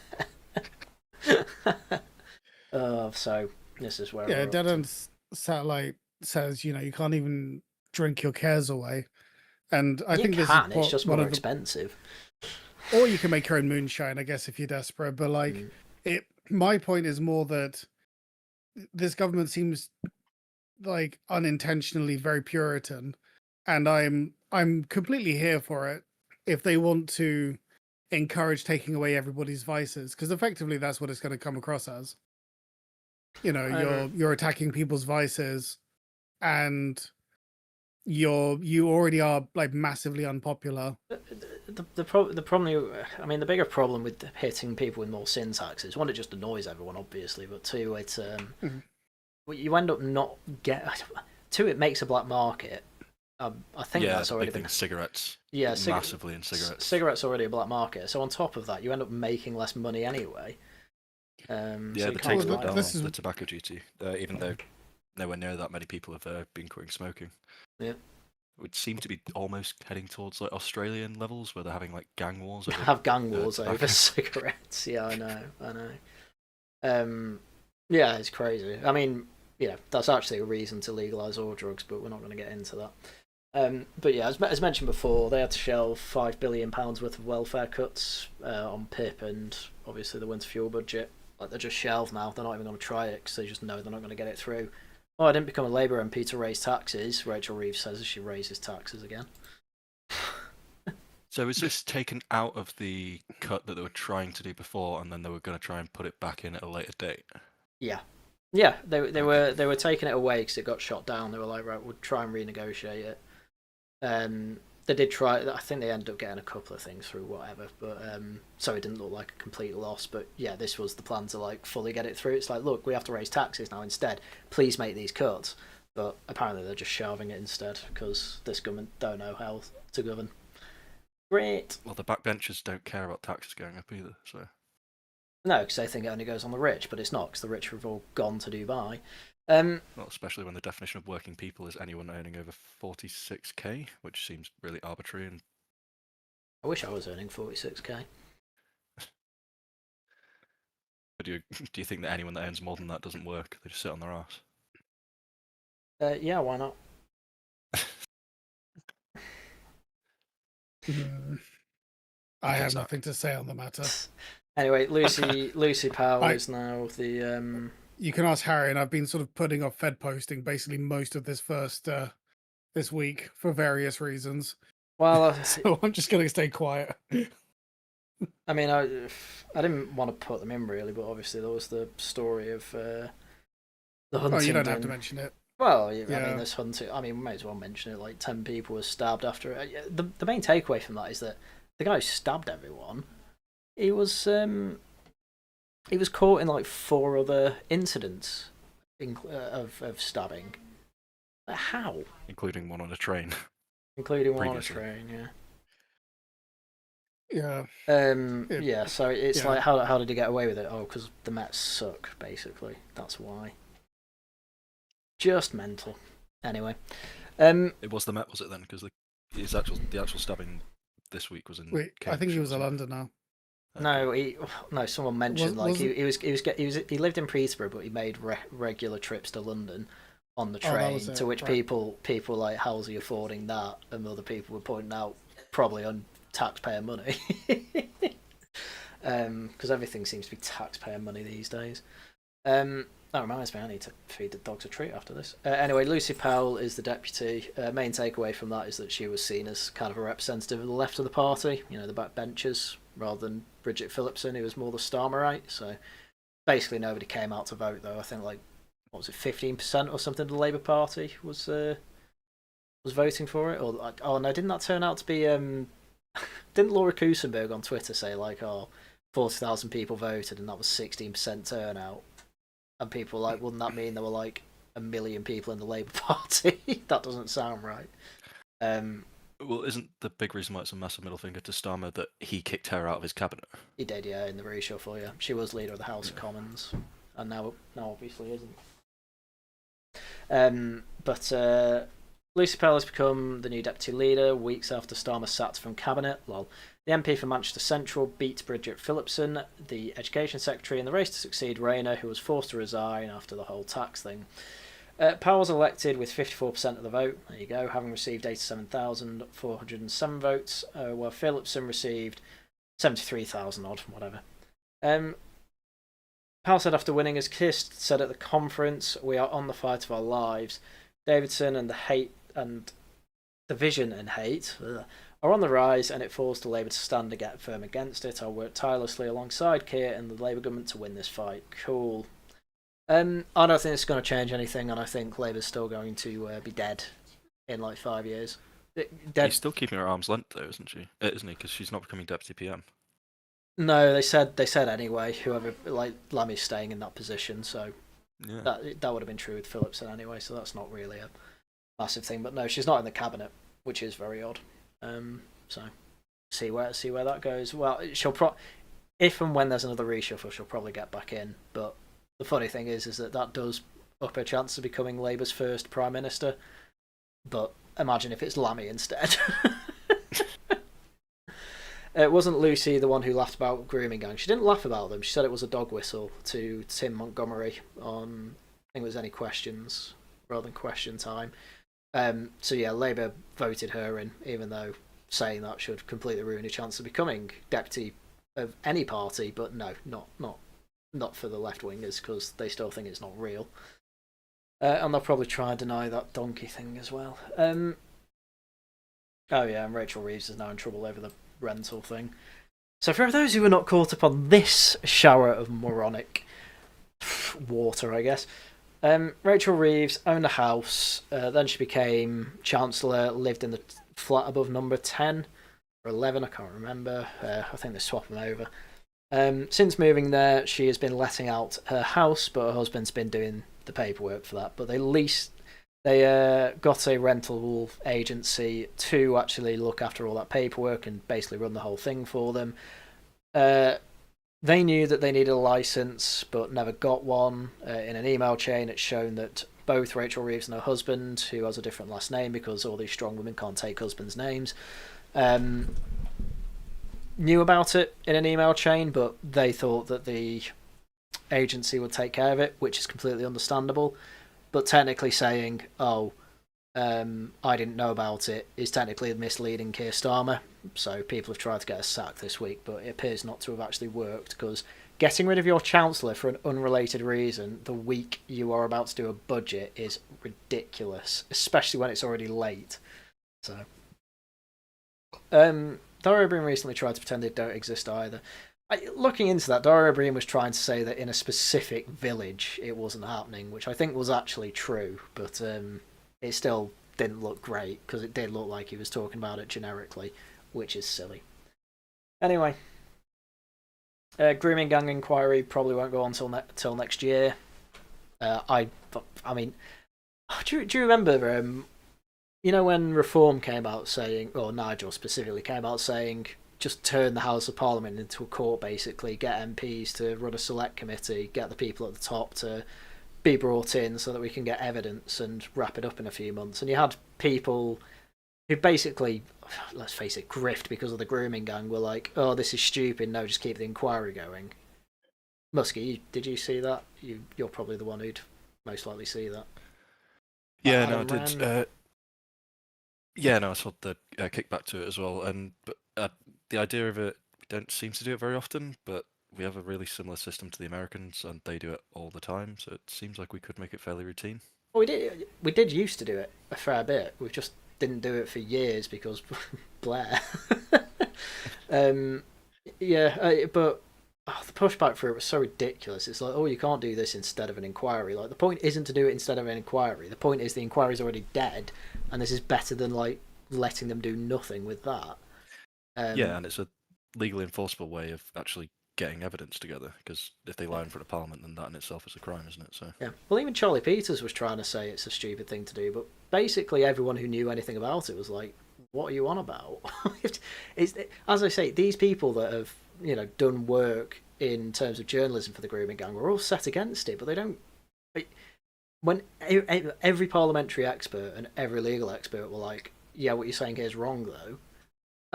S2: So this is where
S3: Dead End Satellite says, you know, you can't even drink your cares away, and I think this is
S2: it's just more expensive.
S3: Or you can make your own moonshine, I guess, if you're desperate. But like, my point is more that this government seems like unintentionally very Puritan, and I'm completely here for it if they want to encourage taking away everybody's vices, because effectively that's what it's going to come across as. You know, you're attacking people's vices, and you already are like massively unpopular.
S2: The problem, I mean, the bigger problem with hitting people with more sin taxes, one, it just annoys everyone, obviously, but two, it you end up not two, it makes a black market. I think that's already been
S5: cigarettes.
S2: Yeah,
S5: massively in cigarettes.
S2: Cigarettes already a black market, so on top of that, you end up making less money anyway.
S5: They take down the tobacco duty, even though nowhere near that many people have been quitting smoking.
S2: Yeah.
S5: It would seem to be almost heading towards like Australian levels, where they're having like gang wars.
S2: Have gang wars over cigarettes. Yeah, I know. Yeah, it's crazy. I mean, yeah, that's actually a reason to legalise all drugs, but we're not going to get into that. But yeah, as mentioned before, they had to shell £5 billion worth of welfare cuts on PIP and obviously the winter fuel budget. Like, they're just shelved now. They're not even going to try it because they just know they're not going to get it through. Oh, I didn't become a Labour MP to raise taxes. Rachel Reeves says she raises taxes again.
S5: So is this taken out of the cut that they were trying to do before, and then they were going to try and put it back in at a later date?
S2: Yeah, they were taking it away because it got shot down. They were like, right, we'll try and renegotiate it. They did try. I think they ended up getting a couple of things through, whatever. But so it didn't look like a complete loss. But yeah, this was the plan to like fully get it through. It's like, look, we have to raise taxes now instead. Please make these cuts. But apparently they're just shelving it instead because this government don't know how to govern. Great.
S5: Well, the backbenchers don't care about taxes going up either, so.
S2: No, because they think it only goes on the rich, but it's not because the rich have all gone to Dubai.
S5: Well, especially when the definition of working people is anyone earning over 46k, which seems really arbitrary. And
S2: I wish I was earning 46k.
S5: but do you think that anyone that earns more than that doesn't work? They just sit on their ass?
S2: Yeah, why not?
S3: I have nothing to say on the matter.
S2: Anyway, Lucy Powell is now the.
S3: You can ask Harry, and I've been sort of putting off Fed posting basically most of this this week for various reasons.
S2: Well,
S3: so I'm just going to stay quiet.
S2: I mean, I didn't want to put them in really, but obviously there was the story of the hunting.
S3: Oh, you don't have to mention it.
S2: Well, I mean, this hunting. I mean, we may as well mention it. Like 10 people were stabbed after it. The main takeaway from that is that the guy who stabbed everyone, he was caught in like 4 other incidents of stabbing. How?
S5: Including one on a train.
S2: Including one on a train,
S3: yeah.
S2: Yeah. So it's like, how did he get away with it? Oh, because the Mets suck. Basically, that's why. Just mental. Anyway,
S5: It was the Met, was it then? Because the actual stabbing this week was in.
S3: Wait, I think he was in London now.
S2: No, someone mentioned he lived in Peterborough, but he made regular trips to London on the train. To which people like, how's he affording that? And other people were pointing out probably on taxpayer money, because everything seems to be taxpayer money these days. That reminds me, I need to feed the dogs a treat after this. Anyway, Lucy Powell is the deputy. Main takeaway from that is that she was seen as kind of a representative of the left of the party, the backbenchers, rather than Bridget Phillipson, who was more the Starmerite. So basically nobody came out to vote, though. I think, like, what was it, 15% or something of the Labour Party was voting for it? Or like, oh no, didn't that turn out to be... didn't Laura Kusenberg on Twitter say, like, 40,000 people voted and that was 16% turnout? And people were like, wouldn't that mean there were like 1 million people in the Labour Party? That doesn't sound right.
S5: Well, isn't the big reason why it's a massive middle finger to Starmer that he kicked her out of his cabinet?
S2: He did, yeah, in the reshuffle, yeah. She was leader of the House of Commons, and now obviously isn't. But Lucy Powell has become the new deputy leader weeks after Starmer sacked from cabinet. Lol. The MP for Manchester Central beat Bridget Phillipson, the Education Secretary, in the race to succeed Rayner, who was forced to resign after the whole tax thing. Powell was elected with 54% of the vote, there you go, having received 87,407 votes, while Phillipson received 73,000 odd, whatever. Powell said after winning, as Kist said at the conference, we are on the fight of our lives. Davidson and the division and hate are on the rise, and it falls to Labour to stand firm against it. I'll work tirelessly alongside Keir and the Labour government to win this fight. Cool. I don't think it's going to change anything, and I think Labour's still going to be dead in like 5 years. Dead.
S5: He's still keeping her arm's length, though, isn't she? Isn't he? Because she's not becoming deputy PM.
S2: No, they said anyway. Whoever, like, Lammy's staying in that position, so
S5: Yeah.
S2: that would have been true with Phillipson anyway. So that's not really a massive thing. But no, she's not in the cabinet, which is very odd. So see where that goes. Well, if and when there's another reshuffle, she'll probably get back in. But the funny thing is that does up her chance of becoming Labour's first prime minister. But imagine if it's Lammy instead. It wasn't Lucy the one who laughed about grooming gang. She didn't laugh about them. She said it was a dog whistle to Tim Montgomery on, I think it was Any Questions rather than Question Time. So yeah, Labour voted her in, even though saying that should completely ruin her chance of becoming deputy of any party. But no, not for the left wingers, because they still think it's not real. And they'll probably try and deny that donkey thing as well. Oh yeah, and Rachel Reeves is now in trouble over the rental thing. So for those who are not caught up on this shower of moronic water, I guess, Rachel Reeves owned a house, then she became Chancellor, lived in the flat above number 10 or 11, I can't remember. I think they swap them over. Since moving there, she has been letting out her house, but her husband's been doing the paperwork for that. But they got a rental agency to actually look after all that paperwork and basically run the whole thing for them. They knew that they needed a license, but never got one. In an email chain, it's shown that both Rachel Reeves and her husband, who has a different last name because all these strong women can't take husbands' names, knew about it in an email chain, but they thought that the agency would take care of it, which is completely understandable. But technically saying, I didn't know about it, is technically misleading Keir Starmer. So people have tried to get us sacked this week, but it appears not to have actually worked, because getting rid of your Chancellor for an unrelated reason the week you are about to do a budget is ridiculous, especially when it's already late. So, Dara O'Brien recently tried to pretend they don't exist either. Looking into that, Dara O'Brien was trying to say that in a specific village it wasn't happening, which I think was actually true, but it still didn't look great, because it did look like he was talking about it generically, which is silly. Anyway, grooming gang inquiry probably won't go on till next year. I mean, do you remember? You know when Reform came out saying, or Nigel specifically came out saying, just turn the House of Parliament into a court, basically, get MPs to run a select committee, get the people at the top to be brought in so that we can get evidence and wrap it up in a few months. And you had people who basically, let's face it, grift because of the grooming gang, were like, oh, this is stupid, no, just keep the inquiry going. Muskie, did you see that? You're probably the one who'd most likely see that.
S5: Yeah, no, I did. Yeah, no, I saw the kickback to it as well, but the idea of it, we don't seem to do it very often, but we have a really similar system to the Americans, and they do it all the time, so it seems like we could make it fairly routine.
S2: Well, we did used to do it a fair bit. We just didn't do it for years because Blair. But the pushback for it was so ridiculous. It's like, oh, you can't do this instead of an inquiry. Like, the point isn't to do it instead of an inquiry. The point is the inquiry's already dead, and this is better than like letting them do nothing with that.
S5: Yeah, and it's a legally enforceable way of actually getting evidence together, because if they lie in front of Parliament, then that in itself is a crime, isn't it? So
S2: yeah. Well, even Charlie Peters was trying to say it's a stupid thing to do, but basically everyone who knew anything about it was like, what are you on about? As I say, these people that have, done work in terms of journalism for the grooming gang were all set against it, but they don't. When every parliamentary expert and every legal expert were like, yeah, what you're saying here is wrong, though.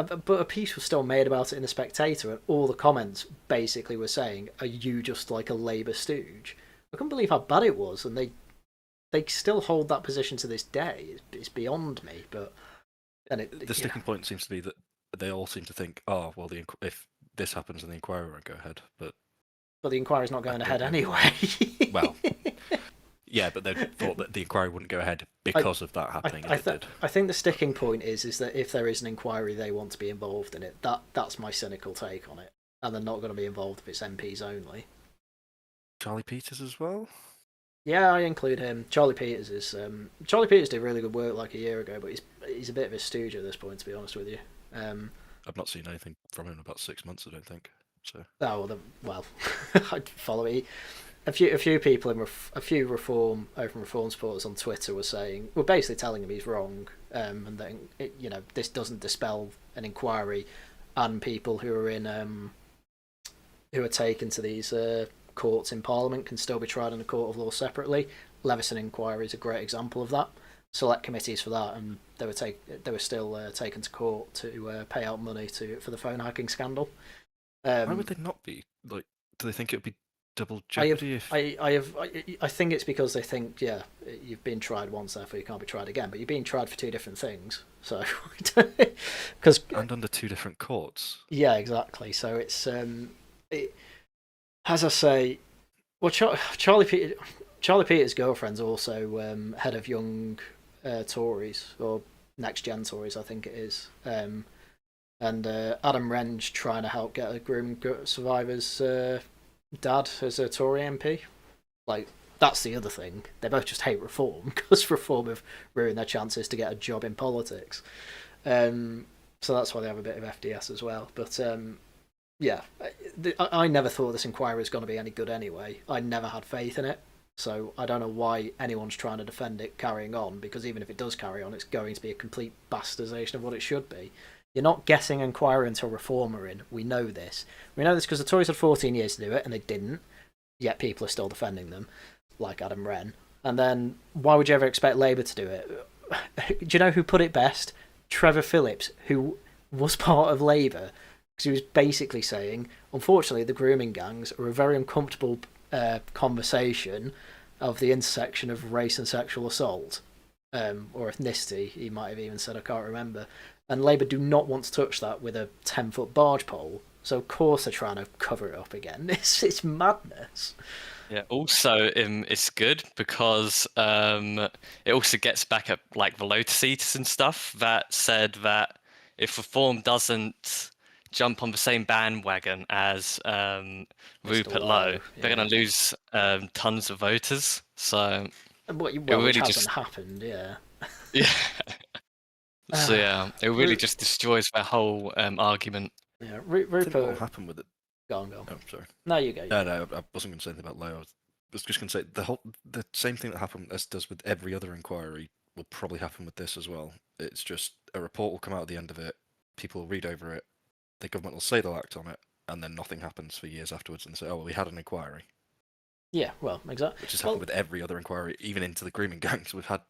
S2: But a piece was still made about it in The Spectator, and all the comments basically were saying, are you just like a Labour stooge? I couldn't believe how bad it was, and they still hold that position to this day. It's beyond me, but...
S5: The sticking point seems to be that they all seem to think, oh, well, if this happens, then the inquiry won't go ahead, but
S2: the inquiry's not going ahead anyway.
S5: Well, yeah, but they thought that the inquiry wouldn't go ahead because of that happening.
S2: I think the sticking point is that if there is an inquiry, they want to be involved in it. That's my cynical take on it, and they're not going to be involved if it's MPs only.
S5: Charlie Peters as well.
S2: Yeah, I include him. Charlie Peters did really good work like a year ago, but he's a bit of a stooge at this point, to be honest with you.
S5: I've not seen anything from him in about 6 months, I don't think. So.
S2: Oh well, I'd follow it. A few people a few open reform supporters on Twitter were basically telling him he's wrong, and that this doesn't dispel an inquiry, and people who are taken to these courts in Parliament can still be tried in a court of law separately. Leveson inquiry is a great example of that. Select committees for that, and they were still taken to court to pay out money for the phone hacking scandal.
S5: Why would they not be? Like, do they think it would be double jeopardy?
S2: I think it's because they think, yeah, you've been tried once, therefore you can't be tried again. But you're being tried for two different things, so
S5: and under two different courts.
S2: Yeah, exactly. So it's as I say, well, Charlie Peters' girlfriend's also head of Young Tories, or Next Gen Tories, I think it is. and Adam Wren's trying to help get a grooming survivor's dad as a Tory MP. Like, that's the other thing. They both just hate reform because reform have ruined their chances to get a job in politics. So that's why they have a bit of FDS as well. But yeah, I never thought this inquiry was going to be any good anyway. I never had faith in it. So I don't know why anyone's trying to defend it carrying on, because even if it does carry on, it's going to be a complete bastardisation of what it should be. You're not getting inquiry until reform are in. We know this. We know this because the Tories had 14 years to do it, and they didn't. Yet people are still defending them, like Adam Wren. And then why would you ever expect Labour to do it? Do you know who put it best? Trevor Phillips, who was part of Labour, because he was basically saying, unfortunately, the grooming gangs are a very uncomfortable conversation of the intersection of race and sexual assault, or ethnicity, he might have even said, I can't remember. And Labour do not want to touch that with a 10-foot barge pole, so of course they're trying to cover it up again. It's madness.
S1: Yeah. Also, it's good because it also gets back at like the Lotus Seaters and stuff that said that if reform doesn't jump on the same bandwagon as Rupert Lowe, they're going to lose tons of voters. So
S2: which
S1: really
S2: hasn't
S1: just
S2: happened, yeah.
S1: yeah. So yeah, it really just destroys their whole argument.
S2: Yeah,
S5: I think what will
S2: Rupert.
S5: happen with it.
S2: Go on.
S5: Oh, sorry.
S2: No, you go.
S5: No, I wasn't going to say anything about Lowe. I was just going to say the same thing that happened as does with every other inquiry will probably happen with this as well. It's just a report will come out at the end of it. People will read over it. The government will say they'll act on it, and then nothing happens for years afterwards, and say, "Oh, well, we had an inquiry."
S2: Yeah, well, exactly.
S5: Which has happened with every other inquiry, even into the grooming gangs. We've had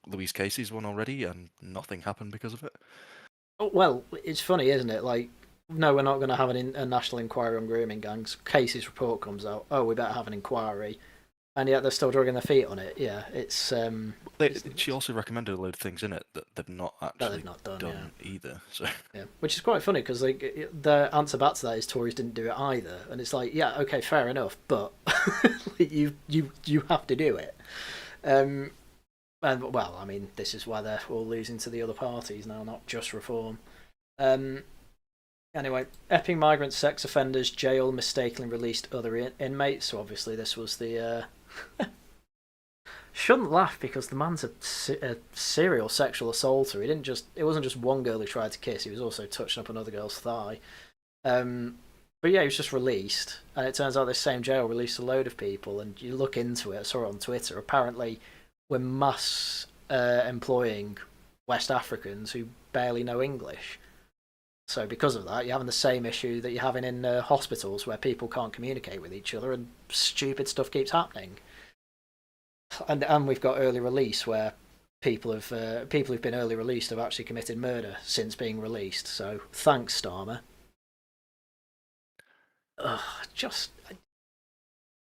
S5: Louise Casey's one already, and nothing happened because of it.
S2: Oh, well, it's funny, isn't it? Like, no, we're not going to have a national inquiry on grooming gangs. Casey's report comes out. Oh, we better have an inquiry, and yet they're still dragging their feet on it. Yeah, it's.
S5: She also recommended a load of things in it that they've not actually done either. So
S2: yeah, which is quite funny because like the answer back to that is Tories didn't do it either, and it's like, yeah, okay, fair enough, but you have to do it. And well, I mean, this is why they're all losing to the other parties now, not just reform. Anyway, Epping migrant sex offenders jail mistakenly released other inmates. So obviously this was the. Shouldn't laugh because the man's a serial sexual assaulter. It wasn't just one girl he tried to kiss. He was also touching up another girl's thigh. But yeah, he was just released, and it turns out this same jail released a load of people. And you look into it. I saw it on Twitter. Apparently, we're mass employing West Africans who barely know English. So because of that, you're having the same issue that you're having in hospitals where people can't communicate with each other and stupid stuff keeps happening. And we've got early release where people who've been early released have actually committed murder since being released. So thanks, Starmer.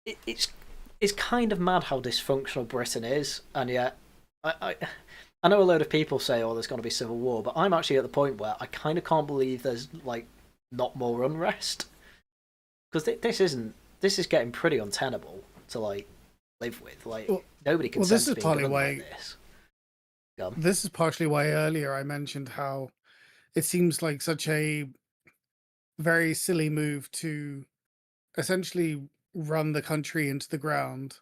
S2: It's kind of mad how dysfunctional Britain is, and yet I know a load of people say, "Oh, there's going to be civil war," but I'm actually at the point where I kind of can't believe there's like not more unrest, because this is getting pretty untenable to like live with. Like nobody can.
S3: This is partly why.
S2: Like this.
S3: This is partially why earlier I mentioned how it seems like such a very silly move to essentially run the country into the ground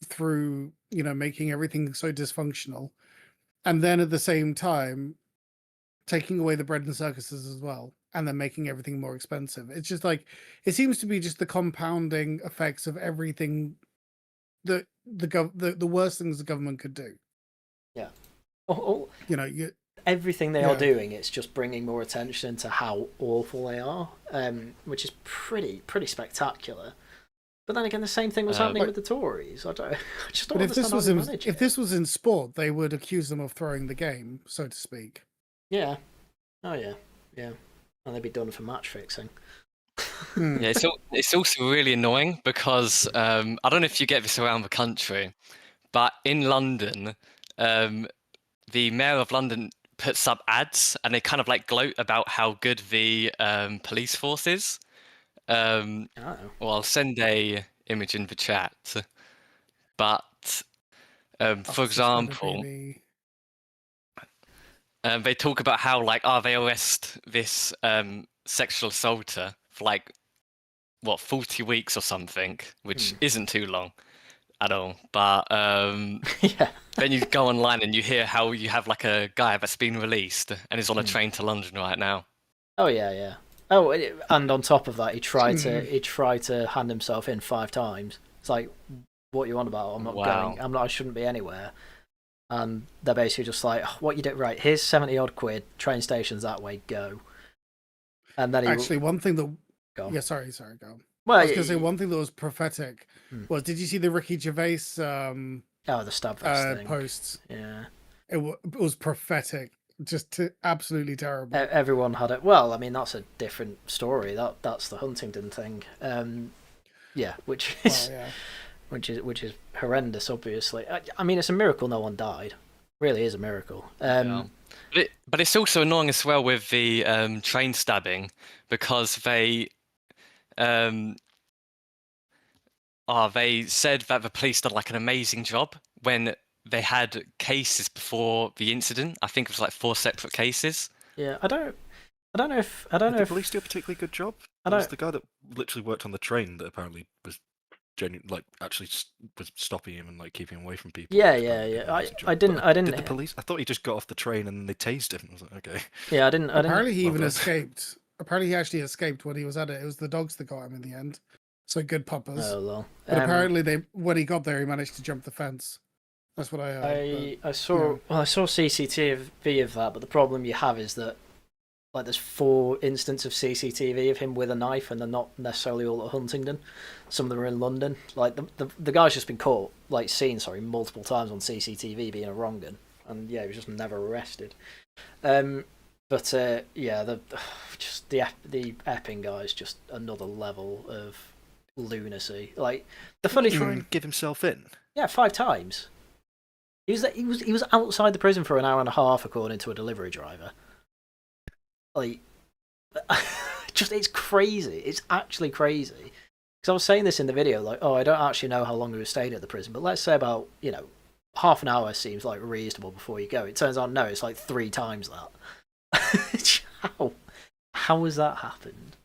S3: through, making everything so dysfunctional, and then at the same time taking away the bread and circuses as well, and then making everything more expensive. It's just like it seems to be just the compounding effects of everything that the worst things the government could do.
S2: Yeah. Everything they are doing, it's just bringing more attention to how awful they are, which is pretty spectacular. But then again, the same thing was happening with the Tories. I just don't understand how they manage it.
S3: If this was in sport, they would accuse them of throwing the game, so to speak.
S2: Yeah. Oh yeah. Yeah. And they'd be done for match fixing.
S1: Yeah, it's also really annoying because I don't know if you get this around the country, but in London, the mayor of London puts up ads and they kind of like gloat about how good the police force is. Well, I'll send a image in the chat, but for example, they talk about how like, they arrest this sexual assaulter for like 40 weeks or something, which isn't too long at all. But
S2: Yeah.
S1: then you go online and you hear how you have like a guy that's been released and is on a train to London right now.
S2: Oh yeah. Oh, and on top of that, he tried to hand himself in 5 times. It's like, what you on about? I'm not going. I shouldn't be anywhere. And they're basically just like, what you did right. Here's 70 odd quid. Train station's that way. Go. And then
S3: Actually, one thing that
S2: go.
S3: Yeah, sorry, go.
S2: Well,
S3: I was going to say one thing that was prophetic was, did you see the Ricky Gervais
S2: the stab vest thing.
S3: posts?
S2: Yeah.
S3: It was prophetic. Just absolutely terrible.
S2: Everyone had it. Well, I mean, that's a different story. That's the Huntington thing. Yeah, which is which is horrendous. Obviously, I mean, it's a miracle no one died. Really is a miracle.
S1: But it's also annoying as well with the train stabbing, because they said that the police did like an amazing job when they had cases before the incident. I think it was like 4 separate cases.
S2: Yeah, I don't know if
S5: Did the police do a particularly good job? There was the guy that literally worked on the train that apparently was actually was stopping him and like keeping him away from people.
S2: Yeah. I didn't.
S5: Did the police? I thought he just got off the train and they tased him. I was like, okay.
S2: Yeah, I didn't.
S3: Apparently, he even escaped. Apparently, he actually escaped when he was at it. It was the dogs that got him in the end. So good puppers.
S2: Oh well.
S3: But apparently, when he got there, he managed to jump the fence. That's what I heard.
S2: I saw CCTV of that, but the problem you have is that like there's 4 instances of CCTV of him with a knife, and they're not necessarily all at Huntingdon. Some of them are in London. Like the guy's just been caught, seen multiple times on CCTV being a wrong 'un, and yeah, he was just never arrested. But yeah, the Epping guy is just another level of lunacy. Like the funny
S5: Try
S2: thing,
S5: and give himself in.
S2: yeah, 5 times. He was outside the prison for an hour and a half, according to a delivery driver. Like, it's crazy. It's actually crazy. Because I was saying this in the video, like, I don't actually know how long he was staying at the prison, but let's say about, half an hour seems like reasonable before you go. It turns out, no, it's like 3 times that. How has that happened?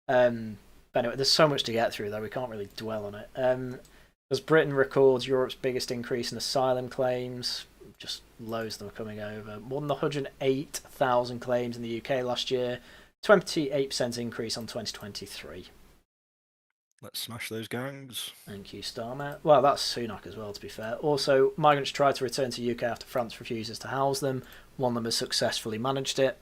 S2: But anyway, there's so much to get through, though. We can't really dwell on it. As Britain records Europe's biggest increase in asylum claims, just loads of them are coming over. More than 108,000 claims in the UK last year, 28% increase on 2023.
S5: Let's smash those gangs.
S2: Thank you, Starmer. Well, that's Sunak as well, to be fair. Also, migrants try to return to UK after France refuses to house them. One of them has successfully managed it.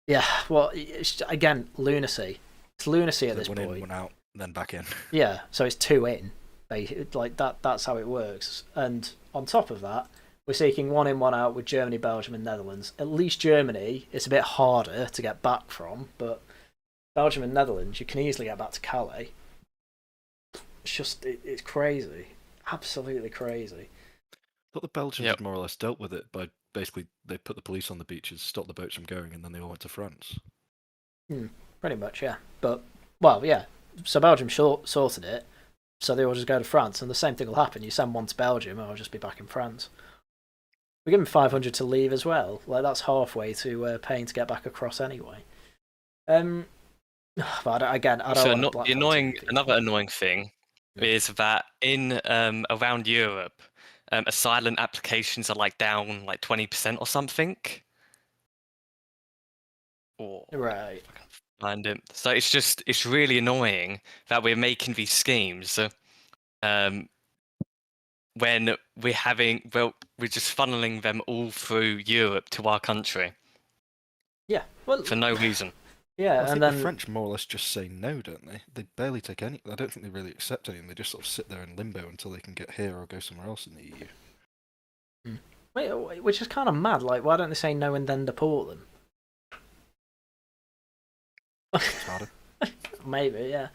S2: It's, again, lunacy. It's lunacy at this point.
S5: 1 in, 1 out, then back in.
S2: Yeah, so it's 2 in. Like that's how it works. And on top of that, we're seeking 1 in, 1 out with Germany, Belgium, and Netherlands. At least Germany, it's a bit harder to get back from, but Belgium and Netherlands, you can easily get back to Calais. It's crazy, absolutely crazy.
S5: I thought the Belgians had more or less dealt with it by basically they put the police on the beaches, stopped the boats from going, and then they all went to France.
S2: Pretty much, yeah. But so Belgium sorted it. So they all just go to France, and the same thing will happen. You send one to Belgium, and I'll just be back in France. We give them 500 to leave as well. Like that's halfway to paying to get back across anyway. But I don't.
S1: Another annoying thing is that in around Europe, asylum applications are like down like 20% or something.
S2: Right.
S1: Find it. So it's really annoying that we're making these schemes when we're just funneling them all through Europe to our country.
S2: Yeah, well,
S1: for no reason.
S2: Yeah,
S5: I think
S2: then
S5: the French more or less just say no, don't they? They barely take any. I don't think they really accept anything. They just sort of sit there in limbo until they can get here or go somewhere else in the EU.
S2: Wait, which is kind of mad. Like, why don't they say no and then deport them?
S5: It's harder.
S2: Maybe, yeah.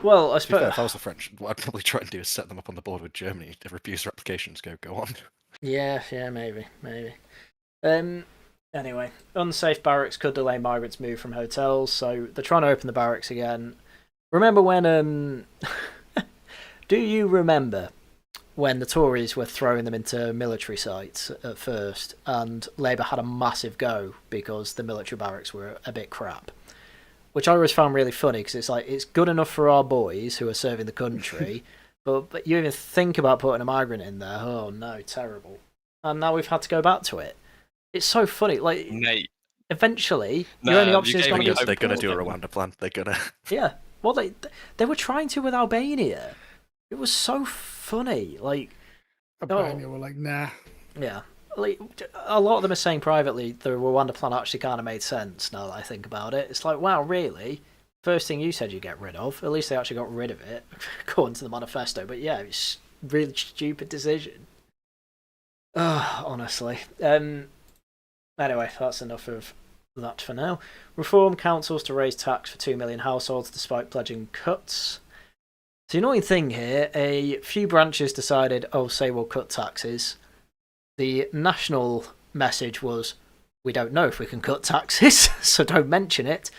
S2: Well, I suppose
S5: if I was the French, what I'd probably try and do is set them up on the board with Germany to refuse their applications. Go on.
S2: Yeah, maybe. Anyway, unsafe barracks could delay migrants' move from hotels, so they're trying to open the barracks again. Remember when? Do you remember when the Tories were throwing them into military sites at first, and Labour had a massive go because the military barracks were a bit crap. Which I always found really funny, because it's like, it's good enough for our boys who are serving the country, but you even think about putting a migrant in there, oh no, terrible. And now we've had to go back to it. It's so funny, like,
S1: Mate,
S2: eventually, your only option is going to be...
S5: They're going to do a Rwanda plan. They're going to...
S2: Yeah, well, they were trying to with Albania. It was so funny, like...
S3: Albania were like, nah.
S2: Yeah. Like, a lot of them are saying privately the Rwanda plan actually kind of made sense now that I think about it. It's like, wow, really? First thing you said you get rid of. At least they actually got rid of it, according to the manifesto. But yeah, it's a really stupid decision. Honestly. Anyway, that's enough of that for now. Reform councils to raise tax for 2 million households despite pledging cuts. The annoying thing here, a few branches decided, say we'll cut taxes. The national message was, we don't know if we can cut taxes, so don't mention it.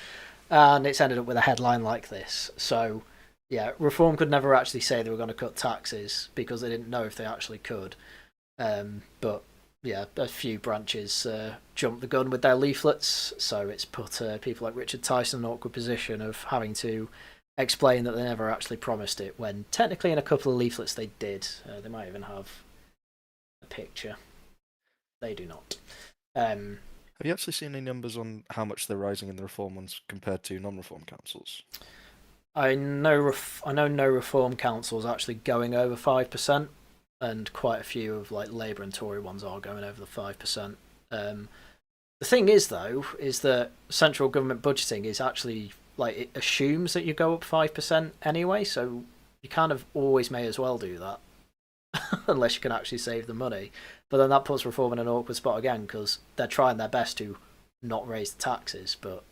S2: And it's ended up with a headline like this. So, yeah, Reform could never actually say they were going to cut taxes because they didn't know if they actually could. But, yeah, a few branches jumped the gun with their leaflets, so it's put people like Richard Tyson in an awkward position of having to explain that they never actually promised it, when technically in a couple of leaflets they did. They might even have a picture. They do not.
S5: Have you actually seen any numbers on how much they're rising in the reform ones compared to non-reform councils?
S2: I know no reform councils actually going over 5%, and quite a few of like Labour and Tory ones are going over the 5%. The thing is, though, is that central government budgeting is actually, like, it assumes that you go up 5% anyway, so you kind of always may as well do that. Unless you can actually save the money. But then that puts Reform in an awkward spot again, because they're trying their best to not raise the taxes, but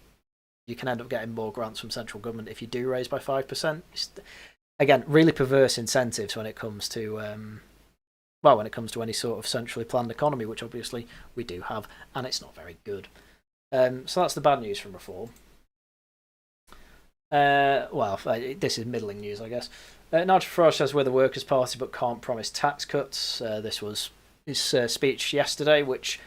S2: you can end up getting more grants from central government if you do raise by 5%. Again, really perverse incentives when it comes to when it comes to any sort of centrally planned economy, which obviously we do have, and it's not very good. So that's the bad news from Reform. This is middling news, I guess. Nigel Farage says we're the Workers' Party but can't promise tax cuts. This was his speech yesterday, which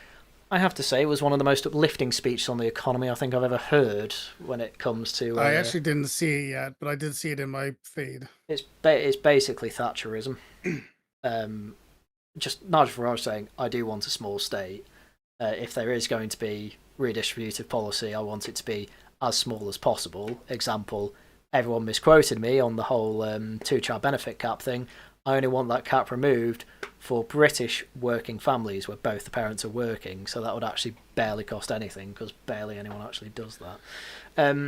S2: I have to say was one of the most uplifting speeches on the economy I think I've ever heard when it comes to...
S3: I actually didn't see it yet, but I did see it in my feed.
S2: It's basically Thatcherism. Just Nigel Farage saying, I do want a small state. If there is going to be redistributive policy, I want it to be as small as possible. Example, everyone misquoted me on the whole two-child benefit cap thing. I only want that cap removed for British working families where both the parents are working, so that would actually barely cost anything, because barely anyone actually does that.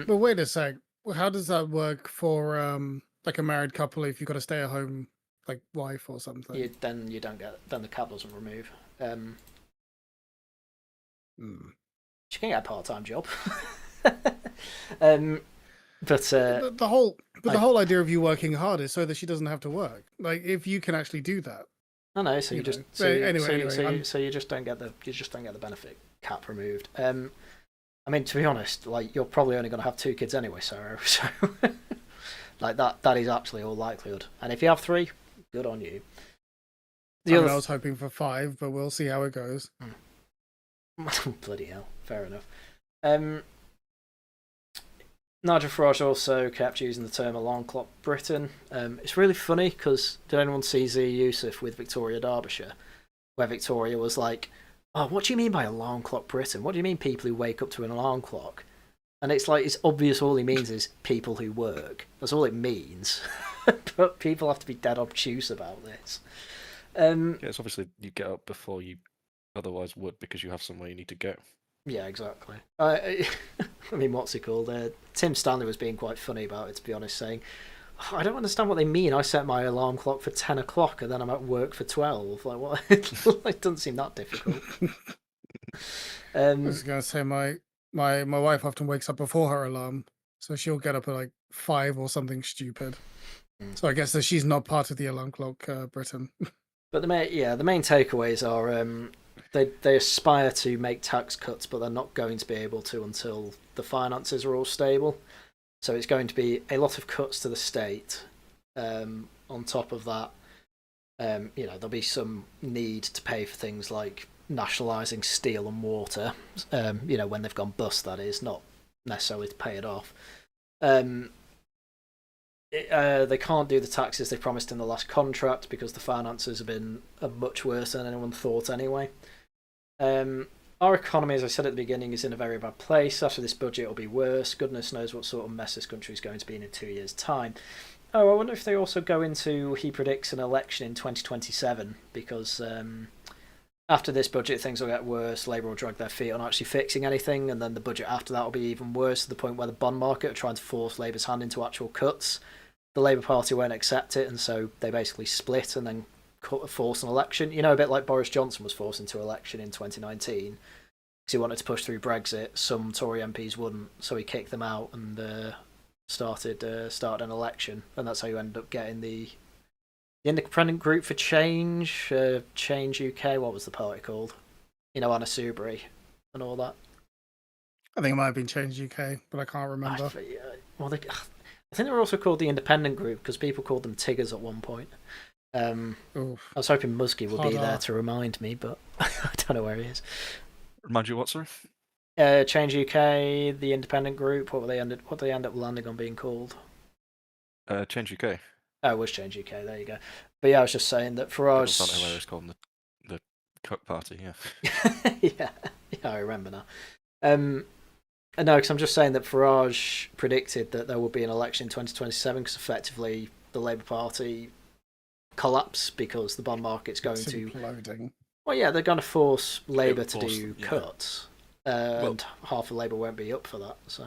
S3: But wait a sec, how does that work for like a married couple if you've got a stay-at-home like wife or something?
S2: Then the cap doesn't remove. She can get a part-time job. The
S3: whole idea of you working hard is so that she doesn't have to work. Like, if you can actually do that.
S2: I know. So you just you just don't get the benefit cap removed. I mean, to be honest, like, you're probably only going to have 2 kids anyway, Cero. So like that is actually all likelihood. And if you have 3, good on you.
S3: I was hoping for 5, but we'll see how it goes.
S2: Bloody hell! Fair enough. Nigel Farage also kept using the term alarm clock Britain. It's really funny because did anyone see Z Yusuf with Victoria Derbyshire, where Victoria was like, "Oh, what do you mean by alarm clock Britain? What do you mean people who wake up to an alarm clock?" And it's like, it's obvious all he means is people who work. That's all it means. But people have to be dead obtuse about this.
S5: Yeah, it's obviously you get up before you otherwise would because you have somewhere you need to go.
S2: Yeah, exactly. I mean, what's it called? Tim Stanley was being quite funny about it, to be honest, saying, I don't understand what they mean. I set my alarm clock for 10 o'clock and then I'm at work for 12. Like, what? It doesn't seem that difficult.
S3: I was going to say, my wife often wakes up before her alarm, so she'll get up at like 5 or something stupid. So I guess that she's not part of the alarm clock Britain.
S2: But the main takeaways are they aspire to make tax cuts, but they're not going to be able to until the finances are all stable. So it's going to be a lot of cuts to the state. On top of that, There'll be some need to pay for things like nationalising steel and water, when they've gone bust, that is, not necessarily to pay it off. They can't do the taxes they promised in the last contract because the finances have been much worse than anyone thought anyway. Our economy, as I said at the beginning, is in a very bad place. After this budget, it'll be worse. Goodness knows what sort of mess this country is going to be in 2 years' time. Oh, I wonder if they also go into, he predicts an election in 2027, because after this budget, things will get worse. Labour will drag their feet on actually fixing anything, and then the budget after that will be even worse, to the point where the bond market are trying to force Labour's hand into actual cuts. The Labour Party won't accept it, and so they basically split and then force an election. A bit like Boris Johnson was forced into election in 2019 because he wanted to push through Brexit. Some Tory MPs wouldn't, so he kicked them out and started an election, and that's how you ended up getting the Independent Group for Change, Change UK. What was the party called? Anna Soubry and all that.
S3: I think it might have been Change UK, but I can't remember.
S2: I think they were also called the Independent Group because people called them Tiggers at one point. I was hoping Muzzkie would be there to remind me, but I don't know where he is.
S5: Remind you what, sorry?
S2: Change UK, the Independent Group. What did they end up landing on being called?
S5: Change UK.
S2: Oh, it was Change UK. There you go. But yeah, I was just saying that Farage.
S5: That's not hilarious, called them the Cook Party. Yeah.
S2: yeah, I remember now. No, because I'm just saying that Farage predicted that there will be an election in 2027 because effectively the Labour Party collapse because the bond market's going to
S3: imploding.
S2: Well, yeah, they're going to force Labour to do cuts, and half of Labour won't be up for that. So,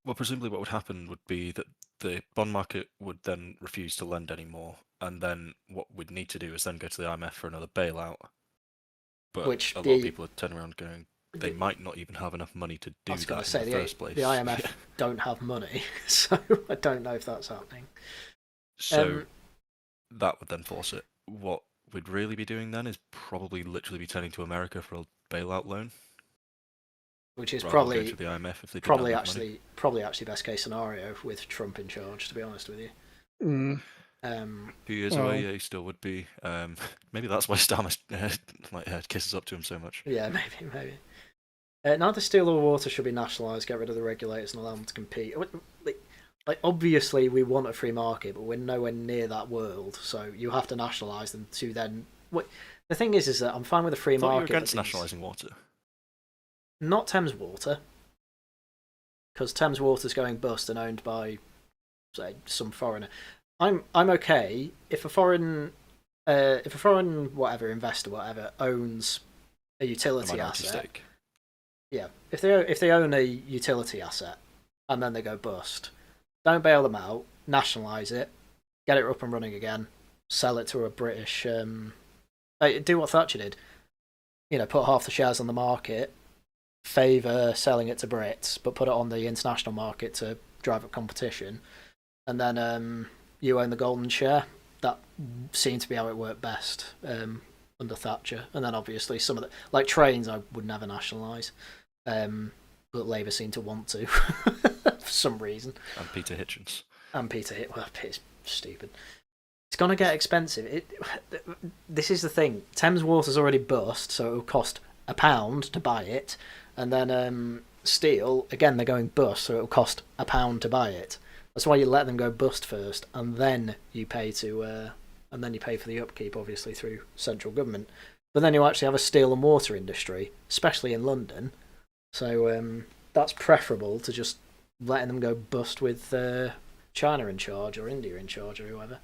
S5: well, presumably what would happen would be that the bond market would then refuse to lend anymore, and then what we'd need to do is then go to the IMF for another bailout. But a lot of people would turn around going, they might not even have enough money to do that in the first place.
S2: The IMF don't have money, so I don't know if that's happening.
S5: So that would then force it. What we'd really be doing then is probably literally be turning to America for a bailout loan,
S2: which is
S5: probably to the IMF if they
S2: probably actually best case scenario with Trump in charge. To be honest with you.
S5: 2 years away, yeah, he still would be. Maybe that's why Starmer kisses up to him so much.
S2: Yeah, maybe. Neither steel or water should be nationalised. Get rid of the regulators and allow them to compete. Obviously, we want a free market, but we're nowhere near that world. So you have to nationalise them to then. The thing is that I'm fine with a free market.
S5: You're against nationalising water.
S2: Not Thames Water, because Thames Water's going bust and owned by, say, some foreigner. I'm okay if a foreign whatever investor owns a utility asset.
S5: Stake.
S2: Yeah, if they own a utility asset and then they go bust, don't bail them out, nationalise it, get it up and running again, sell it to a British. Do what Thatcher did. Put half the shares on the market, favour selling it to Brits, but put it on the international market to drive up competition, and then you own the golden share. That seemed to be how it worked best under Thatcher. And then obviously some of the trains I would never nationalise. But Labour seem to want to for some reason.
S5: And Peter Hitchens.
S2: Peter's stupid. It's gonna get expensive. This is the thing. Thames Water's already bust, so it will cost £1 to buy it, and then steel again they're going bust, so it will cost £1 to buy it. That's why you let them go bust first, and then you pay for the upkeep, obviously through central government. But then you actually have a steel and water industry, especially in London. So that's preferable to just letting them go bust with China in charge or India in charge or whoever.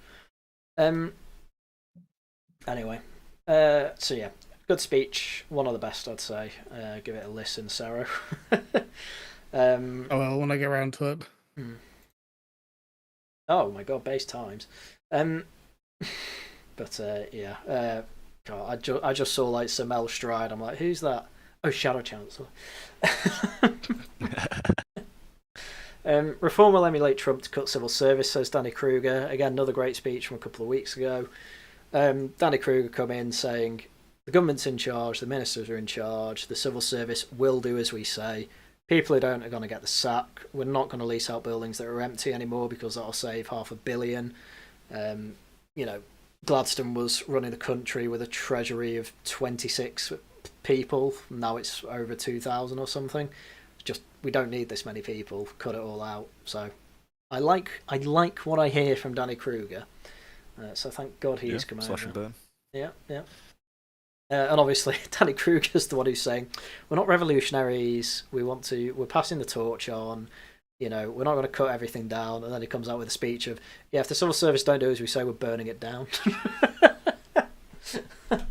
S2: Anyway, so yeah, good speech. One of the best, I'd say. Give it a listen, Cero.
S3: When I get around to it.
S2: Oh my god, base times. But yeah. God, I just saw Sir Mel Stride. I'm like, who's that? Oh, Shadow Chancellor. Reform will emulate Trump to cut civil service, says Danny Kruger. Again, another great speech from a couple of weeks ago. Danny Kruger come in saying, the government's in charge, the ministers are in charge, the civil service will do as we say. People who don't are going to get the sack. We're not going to lease out buildings that are empty anymore because that'll save £500 million. Gladstone was running the country with a treasury of 26 people. Now it's over 2,000 or something. It's just, we don't need this many people. Cut it all out. So I like what I hear from Danny Kruger. So thank God he's come
S5: slash
S2: over.
S5: and burn.
S2: Yeah. And obviously, Danny Kruger's the one who's saying, we're not revolutionaries, we're passing the torch on, we're not going to cut everything down. And then he comes out with a speech of, if the civil service don't do as we say, we're burning it down.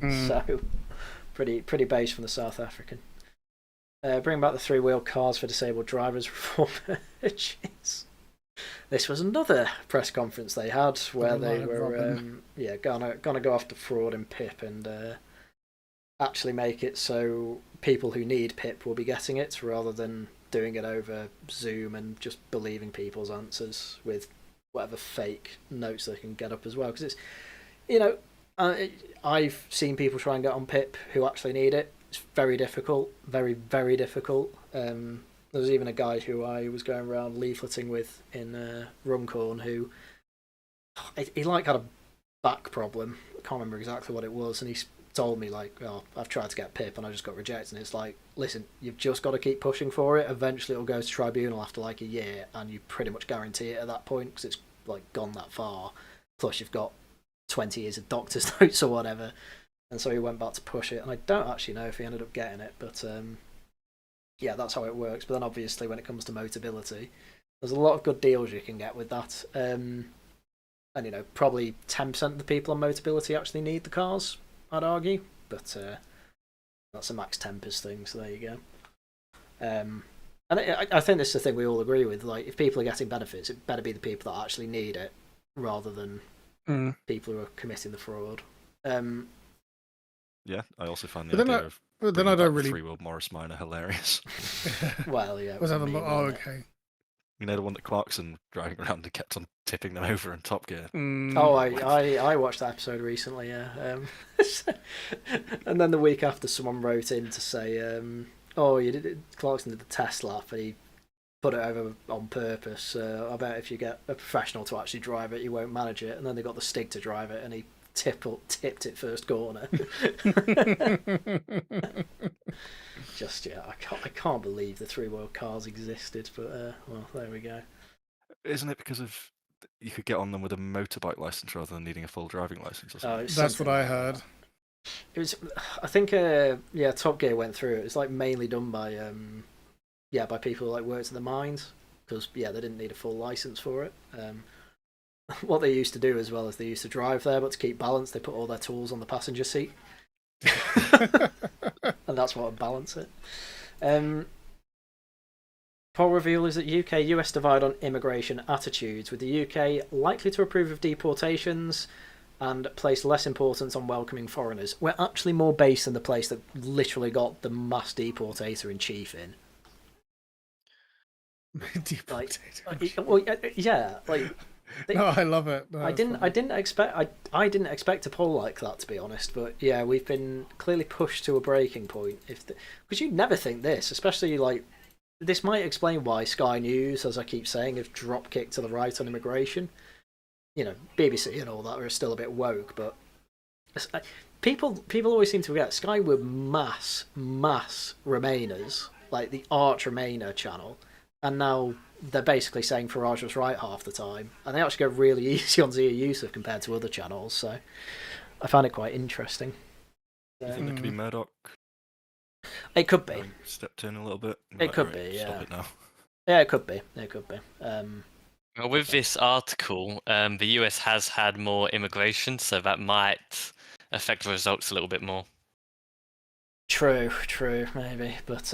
S2: So, pretty base from the South African. Bring back the 3-wheel cars for disabled drivers reform urges. This was another press conference they had where they were gonna go after fraud in PIP and actually make it so people who need PIP will be getting it rather than doing it over Zoom and just believing people's answers with whatever fake notes they can get up as well. Because it's, I've seen people try and get on PIP who actually need it. It's very difficult, very, very difficult. There was even a guy who I was going around leafleting with in Runcorn who he had a back problem. I can't remember exactly what it was, and he told me I've tried to get PIP and I just got rejected. And it's like, listen, you've just got to keep pushing for it. Eventually, it'll go to tribunal after a year, and you pretty much guarantee it at that point because it's gone that far. Plus, you've got 20 years of doctor's notes or whatever. And so he went back to push it, and I don't actually know if he ended up getting it, but yeah, that's how it works. But then obviously when it comes to Motability, there's a lot of good deals you can get with that. And probably 10% of the people on Motability actually need the cars, I'd argue. But that's a Max Tempest thing, so there you go. And I think this is the thing we all agree with. If people are getting benefits, it better be the people that actually need it, rather than people who are committing the fraud.
S5: Yeah, I also find the idea of
S3: then I don't really
S5: 3-wheel Morris Minor hilarious.
S2: Well, yeah.
S3: Was that okay.
S5: The one that Clarkson driving around and kept on tipping them over in Top Gear.
S2: Oh, I watched that episode recently, yeah. And then the week after, someone wrote in to say, Clarkson did the test lap and he put it over on purpose. I bet if you get a professional to actually drive it, you won't manage it. And then they got the Stig to drive it and he tipped it first corner. I can't believe the 3-wheel cars existed, but well, there we go.
S5: Isn't it because of you could get on them with a motorbike license rather than needing a full driving license or something?
S3: That's what I heard.
S2: It was, I think, Top Gear went through it. It's mainly done by by people who worked at the mines because they didn't need a full license for it. What they used to do as well is they used to drive there, but to keep balance, they put all their tools on the passenger seat. And that's what would balance it. Poll reveal is that UK-US divide on immigration attitudes, with the UK likely to approve of deportations and place less importance on welcoming foreigners. We're actually more based than the place that literally got the mass deportator in chief in.
S3: No, I love it. No,
S2: I didn't expect a poll like that, to be honest. But yeah, we've been clearly pushed to a breaking point. Because you'd never think this, especially this might explain why Sky News, as I keep saying, have drop kicked to the right on immigration. BBC and all that are still a bit woke, but people always seem to forget Sky were mass Remainers, the Arch Remainer channel, and now they're basically saying Farage was right half the time, and they actually go really easy on Zia Yusuf compared to other channels, so I found it quite interesting.
S5: You think it could be Murdoch?
S2: It could be.
S5: Stepped in a little bit.
S2: It could be, yeah.
S5: Stop it now.
S2: Yeah, it could be.
S1: Well, with this article, the US has had more immigration, so that might affect the results a little bit more.
S2: True, maybe, but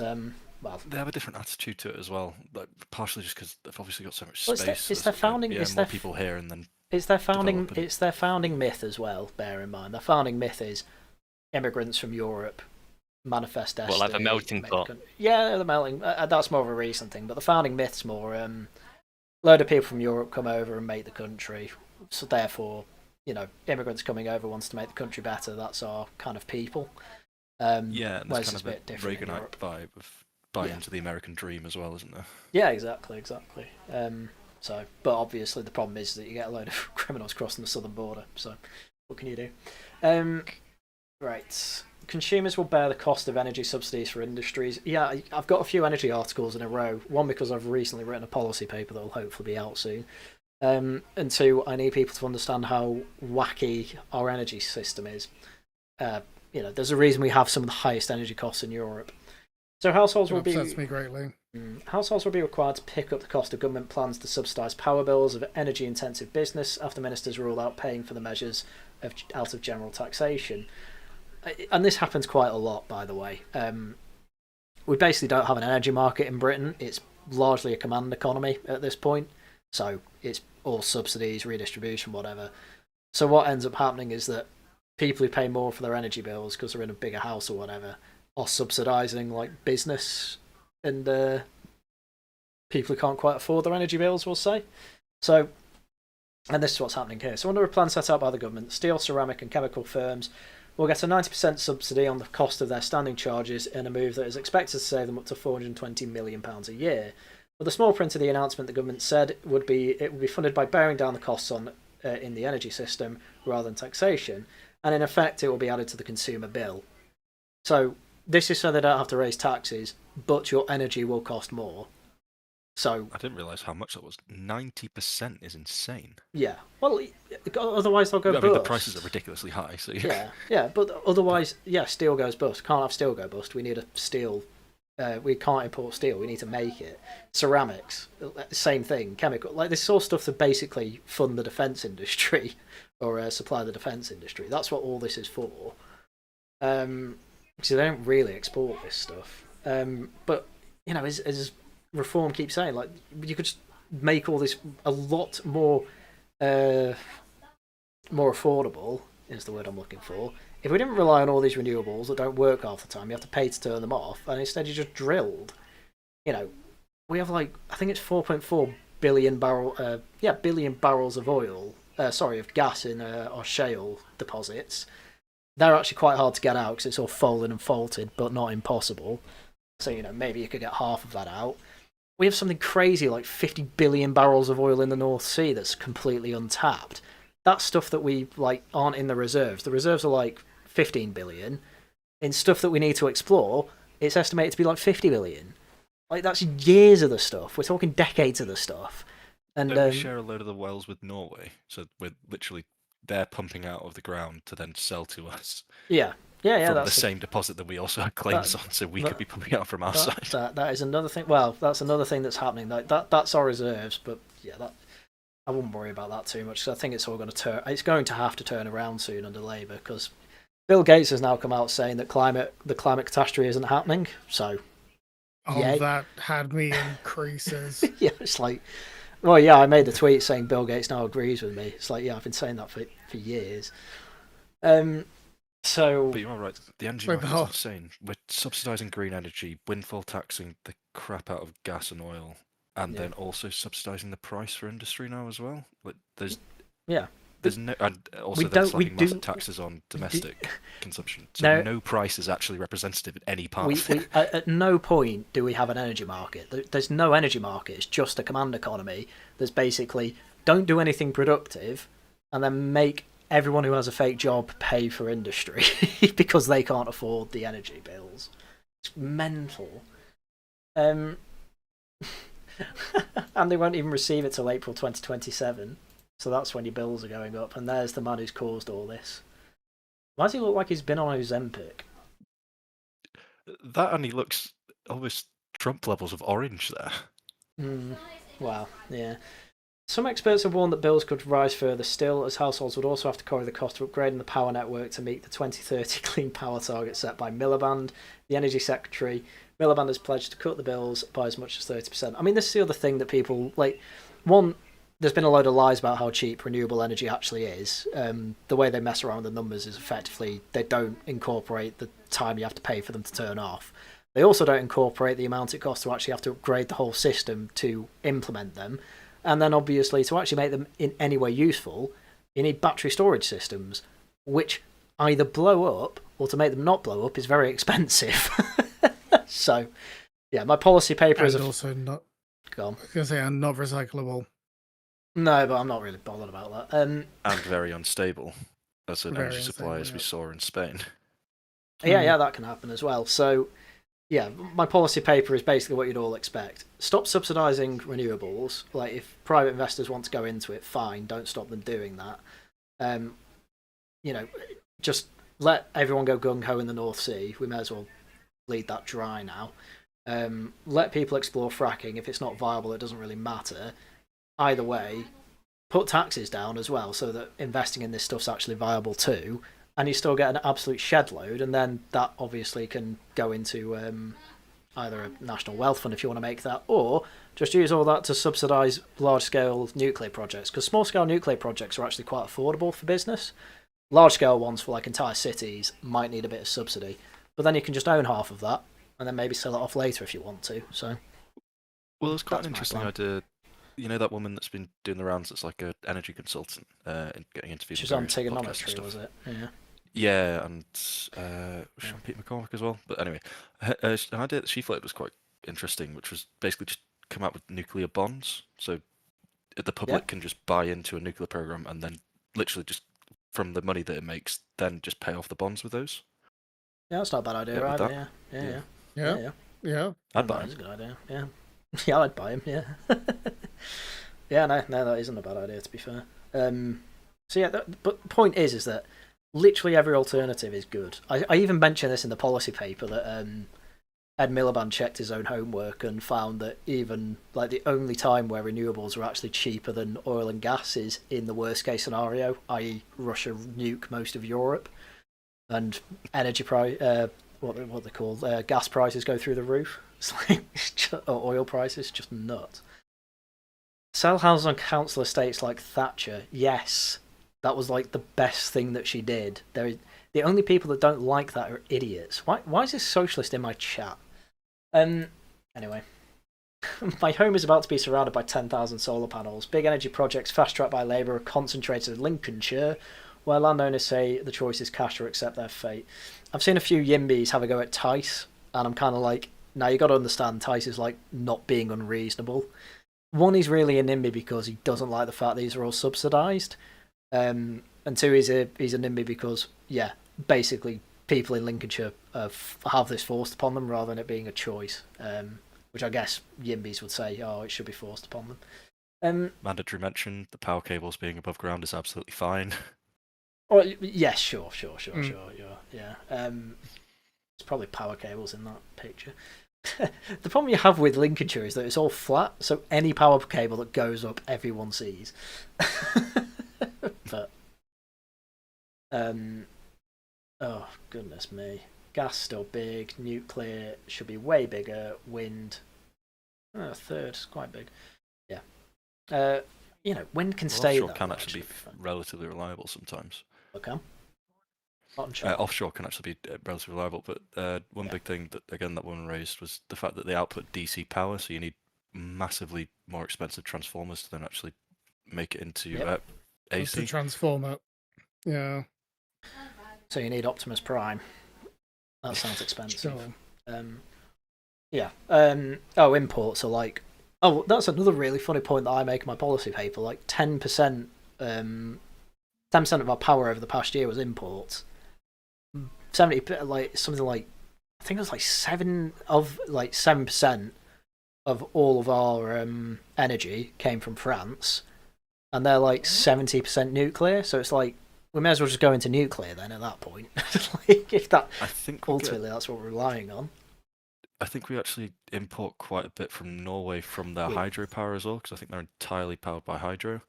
S2: well,
S5: they have a different attitude to it as well. Partially just because they've obviously got so much space.
S2: It's their founding.
S5: More people here, and then
S2: it's their founding. It's their founding myth as well. Bear in mind, their founding myth is immigrants from Europe manifest destiny.
S1: Well, like a melting pot.
S2: Yeah, the melting. That's more of a recent thing, but the founding myth's more. Load of people from Europe come over and make the country. So therefore, immigrants coming over wants to make the country better. That's our kind of people.
S5: Yeah, and there's kind of a Reaganite vibe of buy into the American dream as well, isn't there?
S2: Yeah, exactly. But obviously the problem is that you get a load of criminals crossing the southern border. So What can you do? Right. Consumers will bear the cost of energy subsidies for industries. Yeah, I've got a few energy articles in a row. One, because I've recently written a policy paper that will hopefully be out soon. And two, I need people to understand how wacky our energy system is. There's a reason we have some of the highest energy costs in Europe. So households will be
S3: upsets me greatly.
S2: Households will be required to pick up the cost of government plans to subsidise power bills of energy-intensive business after ministers rule out paying for the measures out of general taxation. And this happens quite a lot, by the way. We basically don't have an energy market in Britain. It's largely a command economy at this point. So it's all subsidies, redistribution, whatever. So what ends up happening is that people who pay more for their energy bills because they're in a bigger house or whatever are subsidising like business and people who can't quite afford their energy bills, we'll say. So, and this is what's happening here. So under a plan set out by the government, steel, ceramic and chemical firms will get a 90% subsidy on the cost of their standing charges in a move that is expected to save them up to £420 million a year. But the small print of the announcement, the government said it would be funded by bearing down the costs on in the energy system rather than taxation, and in effect it will be added to the consumer bill. So this is so they don't have to raise taxes, but your energy will cost more. So
S5: I didn't realise how much that was. 90% is insane.
S2: Yeah. Well, otherwise they'll go bust.
S5: I mean, the prices are ridiculously high. So
S2: yeah. But otherwise, steel goes bust. Can't have steel go bust. We need a steel. We can't import steel. We need to make it. Ceramics, same thing. Chemical, like this is all stuff to basically fund the defence industry or supply the defence industry. That's what all this is for. Because they don't really export this stuff. But as Reform keeps saying, like you could just make all this a lot more affordable is the word I'm looking for. If we didn't rely on all these renewables that don't work half the time, you have to pay to turn them off, and instead you just drilled. We have I think it's 4.4 billion barrels of oil. Of gas in our shale deposits. They're actually quite hard to get out because it's all fallen and faulted, but not impossible. So maybe you could get half of that out. We have something crazy like 50 billion barrels of oil in the North Sea that's completely untapped. That's stuff that we aren't in the reserves. The reserves are like 15 billion. In stuff that we need to explore, it's estimated to be like 50 billion. That's years of the stuff. We're talking decades of the stuff. And
S5: don't we share a load of the wells with Norway? So they're pumping out of the ground to then sell to us.
S2: Yeah.
S5: From
S2: that's
S5: the same deposit that we also had claims on, so we could be pumping out from our side.
S2: That is another thing. Well, that's another thing that's happening. That's our reserves, but I wouldn't worry about that too much because I think it's all going to turn. It's going to have to turn around soon under Labour because Bill Gates has now come out saying that the climate catastrophe isn't happening. So,
S3: that had me in creases.
S2: Yeah, it's like, well, yeah, I made the tweet saying Bill Gates now agrees with me. It's like, yeah, I've been saying that for years.
S5: But you are right. The energy market is insane. We're subsidising green energy, windfall taxing the crap out of gas and oil, and then also subsidising the price for industry now as well. There's no, and also then slapping massive taxes on domestic consumption. So no price is actually representative in any part of it.
S2: At no point do we have an energy market. There's no energy market. It's just a command economy. There's basically don't do anything productive, and then make everyone who has a fake job pay for industry because they can't afford the energy bills. It's mental. And they won't even receive it till April 2027. So that's when your bills are going up. And there's the man who's caused all this. Why does he look like he's been on Ozempic?
S5: That and he looks almost Trump levels of orange there.
S2: Wow, yeah. Some experts have warned that bills could rise further still, as households would also have to cover the cost of upgrading the power network to meet the 2030 clean power target set by Miliband, the Energy Secretary. Miliband has pledged to cut the bills by as much as 30%. I mean, this is the other thing that people One, there's been a load of lies about how cheap renewable energy actually is. The way they mess around with the numbers is effectively they don't incorporate the time you have to pay for them to turn off. They also don't incorporate the amount it costs to actually have to upgrade the whole system to implement them. And then obviously to actually make them in any way useful, you need battery storage systems, which either blow up or to make them not blow up is very expensive. So, yeah, my policy paper is
S3: also not.
S2: Go on.
S3: I was going to say, and not recyclable.
S2: No, but I'm not really bothered about that.
S5: And very unstable. as an
S3: Very
S5: energy
S3: insane,
S5: supply as we
S3: yeah.
S5: saw in Spain.
S2: Yeah, that can happen as well. So, yeah, my policy paper is basically what you'd all expect. Stop subsidising renewables. Like, if private investors want to go into it, fine, don't stop them doing that. Just let everyone go gung-ho in the North Sea. We may as well bleed that dry now. Let people explore fracking. If it's not viable, it doesn't really matter. Either way, put taxes down as well so that investing in this stuff's actually viable too, and you still get an absolute shed load, and then that obviously can go into either a national wealth fund if you want to make that, or just use all that to subsidise large-scale nuclear projects, because small-scale nuclear projects are actually quite affordable for business. Large-scale ones for like entire cities might need a bit of subsidy, but then you can just own half of that and then maybe sell it off later if you want to. So,
S5: Well, it's quite
S2: that's
S5: an
S2: my
S5: interesting
S2: plan.
S5: idea. You know that woman that's been doing the rounds that's like an energy consultant and getting interviewed
S2: She's
S5: in
S2: on
S5: various podcasts and
S2: trigonometry,
S5: stuff.
S2: was it? Yeah.
S5: Yeah, and was she on Pete McCormick as well? But anyway, an idea that she floated was quite interesting, which was basically just come out with nuclear bonds. So the public can just buy into a nuclear program and then literally just from the money that it makes, then just pay off the bonds with those.
S2: Yeah, that's not a bad idea
S5: Yeah, with
S2: either.
S5: that?
S2: Yeah.
S5: I'd buy
S2: That's a
S5: them.
S2: good idea. Yeah. Yeah, I'd buy him. Yeah. Yeah, no, that isn't a bad idea to be fair. So yeah, but the point is that literally every alternative is good. I even mentioned this in the policy paper that Ed Miliband checked his own homework and found that even like the only time where renewables are actually cheaper than oil and gas is in the worst case scenario, i.e., Russia nuke most of Europe, and energy price, what they call gas prices go through the roof. It's like or oil prices, just nuts. Sell houses on council estates like Thatcher. Yes, that was like the best thing that she did. The only people that don't like that are idiots. Why is this socialist in my chat? Anyway. My home is about to be surrounded by 10,000 solar panels. Big energy projects fast-tracked by Labour are concentrated in Lincolnshire, where landowners say the choice is cash or accept their fate. I've seen a few Yimbys have a go at Tice, and I'm kind of like, now you got to understand Tice is like not being unreasonable. One, he's really a NIMBY because he doesn't like the fact these are all subsidised. And two, he's a NIMBY because, yeah, basically people in Lincolnshire have this forced upon them rather than it being a choice. Which I guess Yimbys would say, oh, it should be forced upon them.
S5: Mandatory mention, the power cables being above ground is absolutely fine.
S2: Oh, yes, sure, yeah. There's probably power cables in that picture. The problem you have with Lincolnshire is that it's all flat, so any power cable that goes up, everyone sees. But, oh, goodness me. Gas still big, nuclear should be way bigger, wind, a third, quite big. Yeah. Wind can stay
S5: Offshore
S2: that
S5: can
S2: way,
S5: actually be
S2: fine.
S5: relatively reliable sometimes.
S2: Okay. Onshore.
S5: Offshore can actually be relatively reliable, but one big thing that again that woman raised was the fact that they output DC power, so you need massively more expensive transformers to then actually make it into
S3: It's a
S5: AC.
S3: transformer. Yeah.
S2: So you need Optimus Prime. That sounds expensive.
S3: Sure.
S2: Yeah. Imports are like. Oh, that's another really funny point that I make in my policy paper. Like 10%, 10% of our power over the past year was imports. 70, like something like, I think it was like 7% of all of our energy came from France, and they're like 70% nuclear. So it's like we may as well just go into nuclear then at that point. Like if that
S5: I think
S2: ultimately that's what we're relying on.
S5: I think we actually import quite a bit from Norway from their hydropower as well, because I think they're entirely powered by hydro.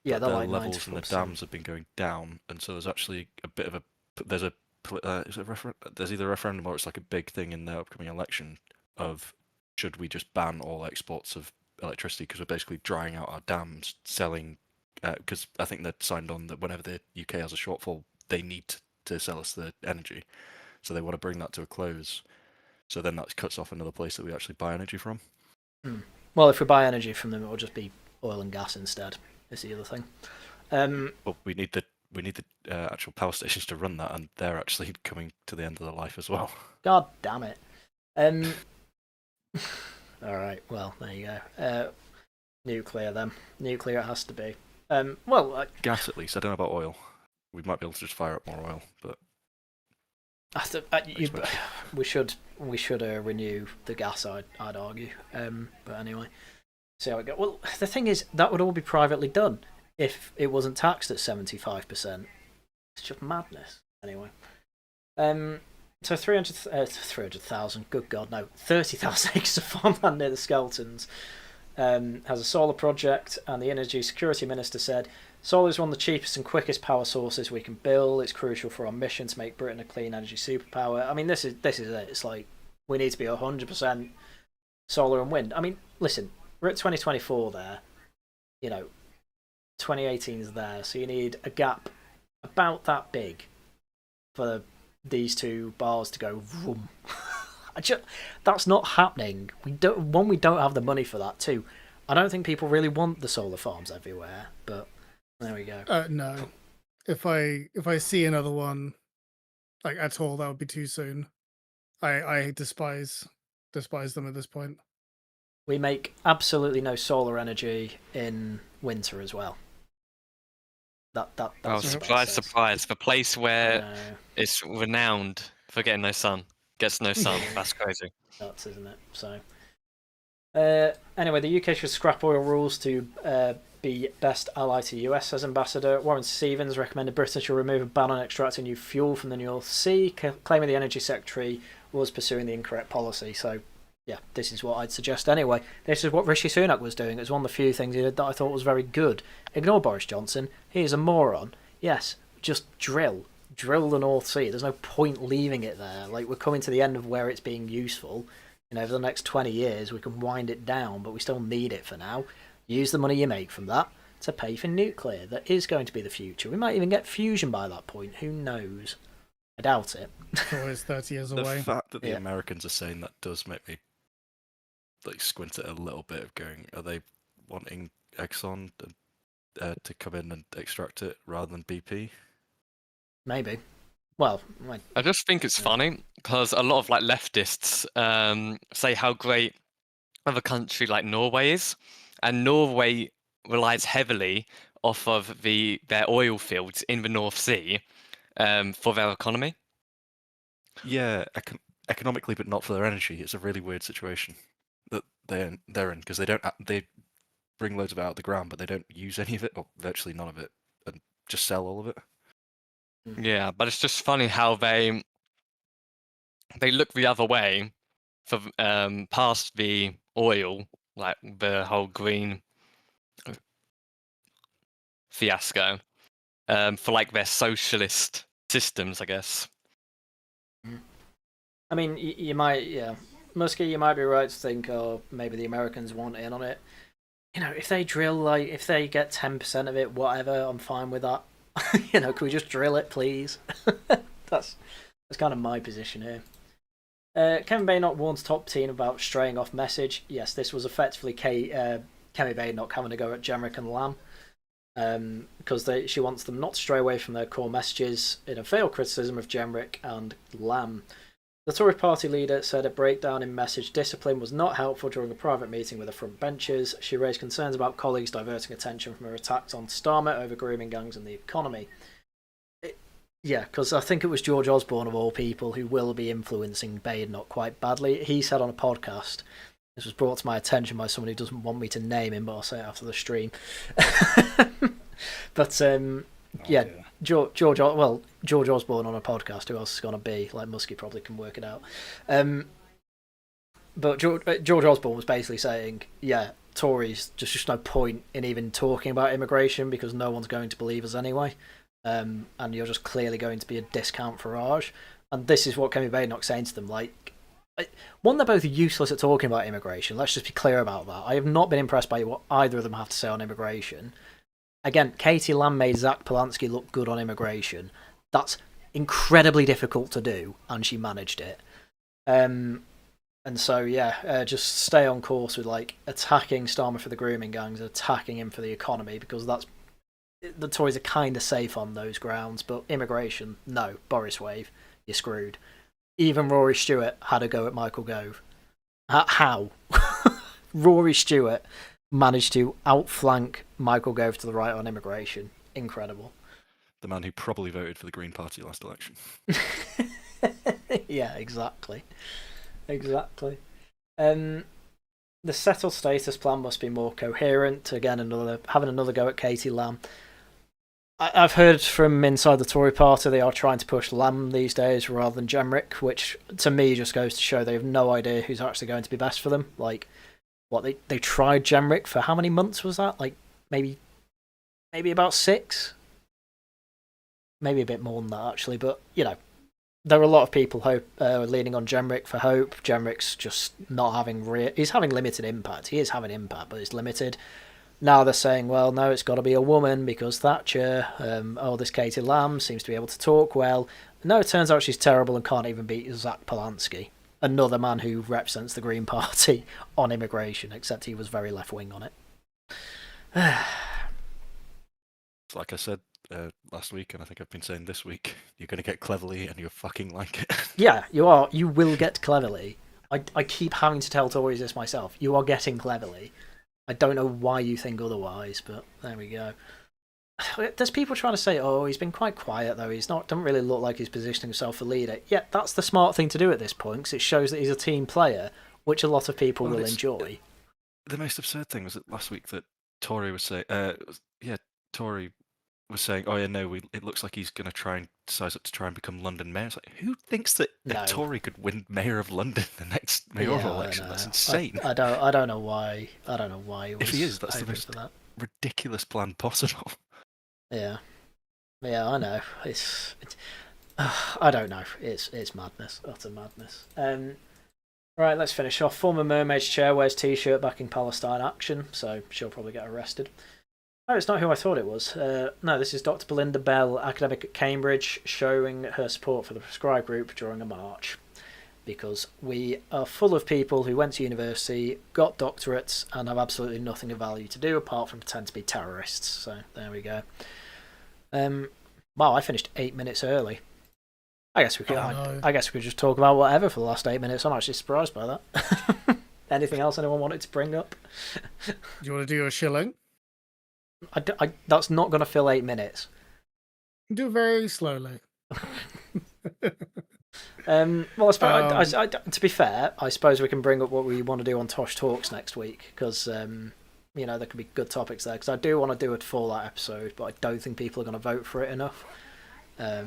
S2: Yeah,
S5: but
S2: they're
S5: their
S2: like
S5: levels in the
S2: 94%.
S5: dams have been going down, and so there's actually a bit of a there's a there's either a referendum or it's like a big thing in the upcoming election of should we just ban all exports of electricity because we're basically drying out our dams, selling because I think they're signed on that whenever the UK has a shortfall, they need to sell us the energy, so they want to bring that to a close. So then that cuts off another place that we actually buy energy from.
S2: Well, if we buy energy from them, it will just be oil and gas instead. Is the other thing.
S5: But we need the actual power stations to run that, and they're actually coming to the end of their life as well.
S2: God damn it. All right. Well, there you go. Nuclear then. Nuclear it has to be.
S5: Gas at least. I don't know about oil. we might be able to just fire up more oil. But
S2: we should renew the gas. I'd argue. But anyway, see how it goes. Well, the thing is, that would all be privately done if it wasn't taxed at 75%. It's just madness. Anyway, so 300,000. Good God, no, 30,000 acres of farmland near the Skeltons has a solar project, and the Energy Security Minister said, "Solar is one of the cheapest and quickest power sources we can build. It's crucial for our mission to make Britain a clean energy superpower." I mean, this is it. It's like we need to be 100% solar and wind. I mean, listen, we're at 2024 there. 2018 is there, so you need a gap about that big for these two bars to go vroom. That's not happening. We don't have the money for that. Two, I don't think people really want the solar farms everywhere, but there we go.
S3: No, if I see another one like at all, that would be too soon. I despise them at this point.
S2: We make absolutely no solar energy in winter as well. That's
S1: surprise! The place where it's renowned for getting no sun gets no sun. That's crazy.
S2: Nuts, isn't it? So, anyway, the UK should scrap oil rules to be best ally to the US, says Ambassador Warren Stevens. Recommended Britain should remove a ban on extracting new fuel from the North Sea, claiming the Energy Secretary was pursuing the incorrect policy. So, yeah, this is what I'd suggest anyway. This is what Rishi Sunak was doing. It was one of the few things he did that I thought was very good. Ignore Boris Johnson. He is a moron. Yes, just drill the North Sea. There's no point leaving it there. Like, we're coming to the end of where it's being useful. Over the next 20 years, we can wind it down, but we still need it for now. Use the money you make from that to pay for nuclear. That is going to be the future. We might even get fusion by that point. Who knows? I doubt it.
S3: It's always 30 years away.
S5: The fact that the Americans are saying that does make me squint it a little bit of going, are they wanting Exxon to come in and extract it rather than BP?
S2: Maybe. Well,
S1: I just think it's funny because a lot of leftists say how great of a country like Norway is, and Norway relies heavily off of their oil fields in the North Sea for their economy.
S5: Yeah, economically, but not for their energy. It's a really weird situation that they're in, because they bring loads of it out of the ground, but they don't use any of it, or virtually none of it, and just sell all of it.
S1: Yeah, but it's just funny how they look the other way for past the oil, like the whole green fiasco, for their socialist systems, I guess.
S2: I mean, you might, Muzzkie, you might be right to think, oh, maybe the Americans want in on it. If they drill, if they get 10% of it, whatever, I'm fine with that. Can we just drill it, please? That's kind of my position here. Kevin Baynock warns top team about straying off message. Yes, this was effectively Kemi Baynock having to go at Jemrick and Lamb, because she wants them not to stray away from their core messages in a veiled criticism of Jemrick and Lamb. The Tory party leader said a breakdown in message discipline was not helpful during a private meeting with the front benches. She raised concerns about colleagues diverting attention from her attacks on Starmer over grooming gangs and the economy. Because I think it was George Osborne, of all people, who will be influencing Baynock quite badly. He said on a podcast, this was brought to my attention by someone who doesn't want me to name him, but I'll say it after the stream. But George Osborne on a podcast. Who else is going to be? Muzzkie probably can work it out. But George Osborne was basically saying, Tories, just no point in even talking about immigration because no one's going to believe us anyway. And you're just clearly going to be a discount Farage. And this is what Kemi Baynock's saying to them. One, they're both useless at talking about immigration. Let's just be clear about that. I have not been impressed by what either of them have to say on immigration. Again, Katie Lamb made Zach Polanski look good on immigration. That's incredibly difficult to do, and she managed it. And so, just stay on course with attacking Starmer for the grooming gangs, attacking him for the economy, because the Tories are kind of safe on those grounds. But immigration, no. Boris wave, you're screwed. Even Rory Stewart had a go at Michael Gove. How? Rory Stewart managed to outflank Michael Gove to the right on immigration. Incredible.
S5: The man who probably voted for the Green Party last election.
S2: Yeah, exactly. Exactly. The settled status plan must be more coherent. Again, having another go at Katie Lamb. I've heard from inside the Tory party they are trying to push Lamb these days rather than Gemrick, which to me just goes to show they have no idea who's actually going to be best for them. Like, what they tried Gemrick for how many months was that? Like maybe about 6, maybe a bit more than that actually. But you know, there are a lot of people leaning on Gemrick for hope. Gemrick's just not having he's having limited impact. He is having impact, but it's limited. Now they're saying, well, no, it's got to be a woman because Thatcher, this Katie Lamb seems to be able to talk well. No, it turns out she's terrible and can't even beat Zach Polanski, another man who represents the Green Party on immigration, except he was very left-wing on it.
S5: Like I said last week, and I think I've been saying this week, you're going to get Cleverly and you'll fucking like it.
S2: Yeah, you are. You will get Cleverly. I keep having to tell Tories this myself. You are getting Cleverly. I don't know why you think otherwise, but there we go. There's people trying to say, oh, he's been quite quiet, though. Doesn't really look like he's positioning himself for leader. Yeah, that's the smart thing to do at this point, because it shows that he's a team player, which a lot of people will enjoy.
S5: The most absurd thing was that last week that Tory was saying, Tory was saying, oh yeah, no, it looks like he's going to try and size up to try and become London mayor. It's like, who thinks that a Tory could win mayor of London the next mayoral election? That's insane.
S2: I don't know why. I don't know why.
S5: If he is, that's the most ridiculous plan possible.
S2: Yeah, I know. It's I don't know. It's madness, utter madness. Right, let's finish off. Former Mermaid's Chair wears T-shirt backing Palestine action, so she'll probably get arrested. No, it's not who I thought it was. No, this is Dr. Belinda Bell, academic at Cambridge, showing her support for the Prescribe group during a march. Because we are full of people who went to university, got doctorates, and have absolutely nothing of value to do apart from pretend to be terrorists. So there we go. Wow, I finished 8 minutes early. I guess we could. I guess we could just talk about whatever for the last 8 minutes. I'm actually surprised by that. Anything else anyone wanted to bring up?
S3: Do you want to do a shilling?
S2: That's not going to fill 8 minutes.
S3: Do it very slowly.
S2: Well, I suppose, to be fair, I suppose we can bring up what we want to do on Tosh Talks next week, because there could be good topics there. Because I do want to do a Fallout episode, but I don't think people are going to vote for it enough.
S3: I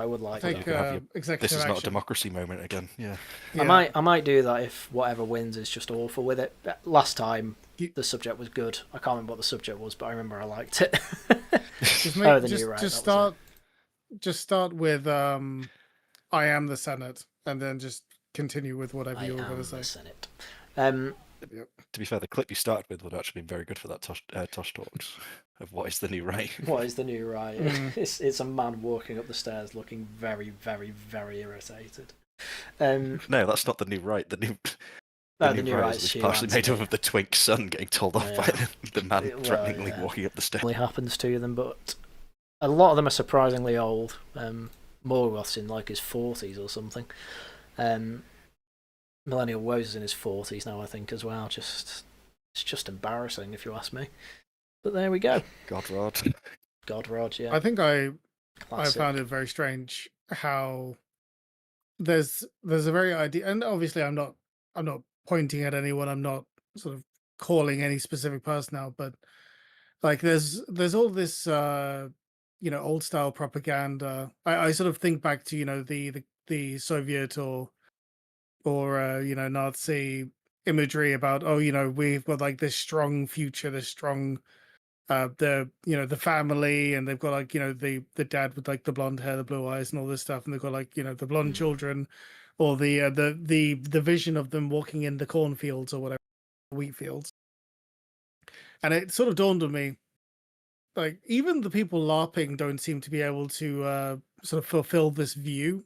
S2: would like
S3: take executive
S5: This is
S3: action.
S5: not a democracy moment again. Yeah.
S2: I might do that if whatever wins is just awful with it. Last time the subject was good. I can't remember what the subject was, but I remember I liked it.
S3: Just start with I am the Senate, and then just continue with whatever you were going to say.
S2: Senate.
S5: To be fair, the clip you started with would actually be very good for that Tosh Talks of what is the new right.
S2: What is the new right? It's a man walking up the stairs looking very, very, very irritated.
S5: No, that's not the new right. The new right is partially made up of the twink son getting told off by the man threateningly walking up the stairs.
S2: It happens to them, but a lot of them are surprisingly old. Morgoth's in like his 40s or something. Millennial Woes is in his 40s now, I think, as well. It's just embarrassing, if you ask me. But there we go. Godrod, yeah.
S3: I think I found it very strange how there's a very idea, and obviously I'm not pointing at anyone. I'm not sort of calling any specific person out, but like there's all this old style propaganda. I sort of think back to the Soviet or Nazi imagery about we've got like this strong future, this strong the family, and they've got like the dad with like the blonde hair, the blue eyes, and all this stuff, and they've got like the blonde children, or the vision of them walking in the cornfields or whatever, wheat fields. And it sort of dawned on me, like even the people LARPing don't seem to be able to sort of fulfill this view,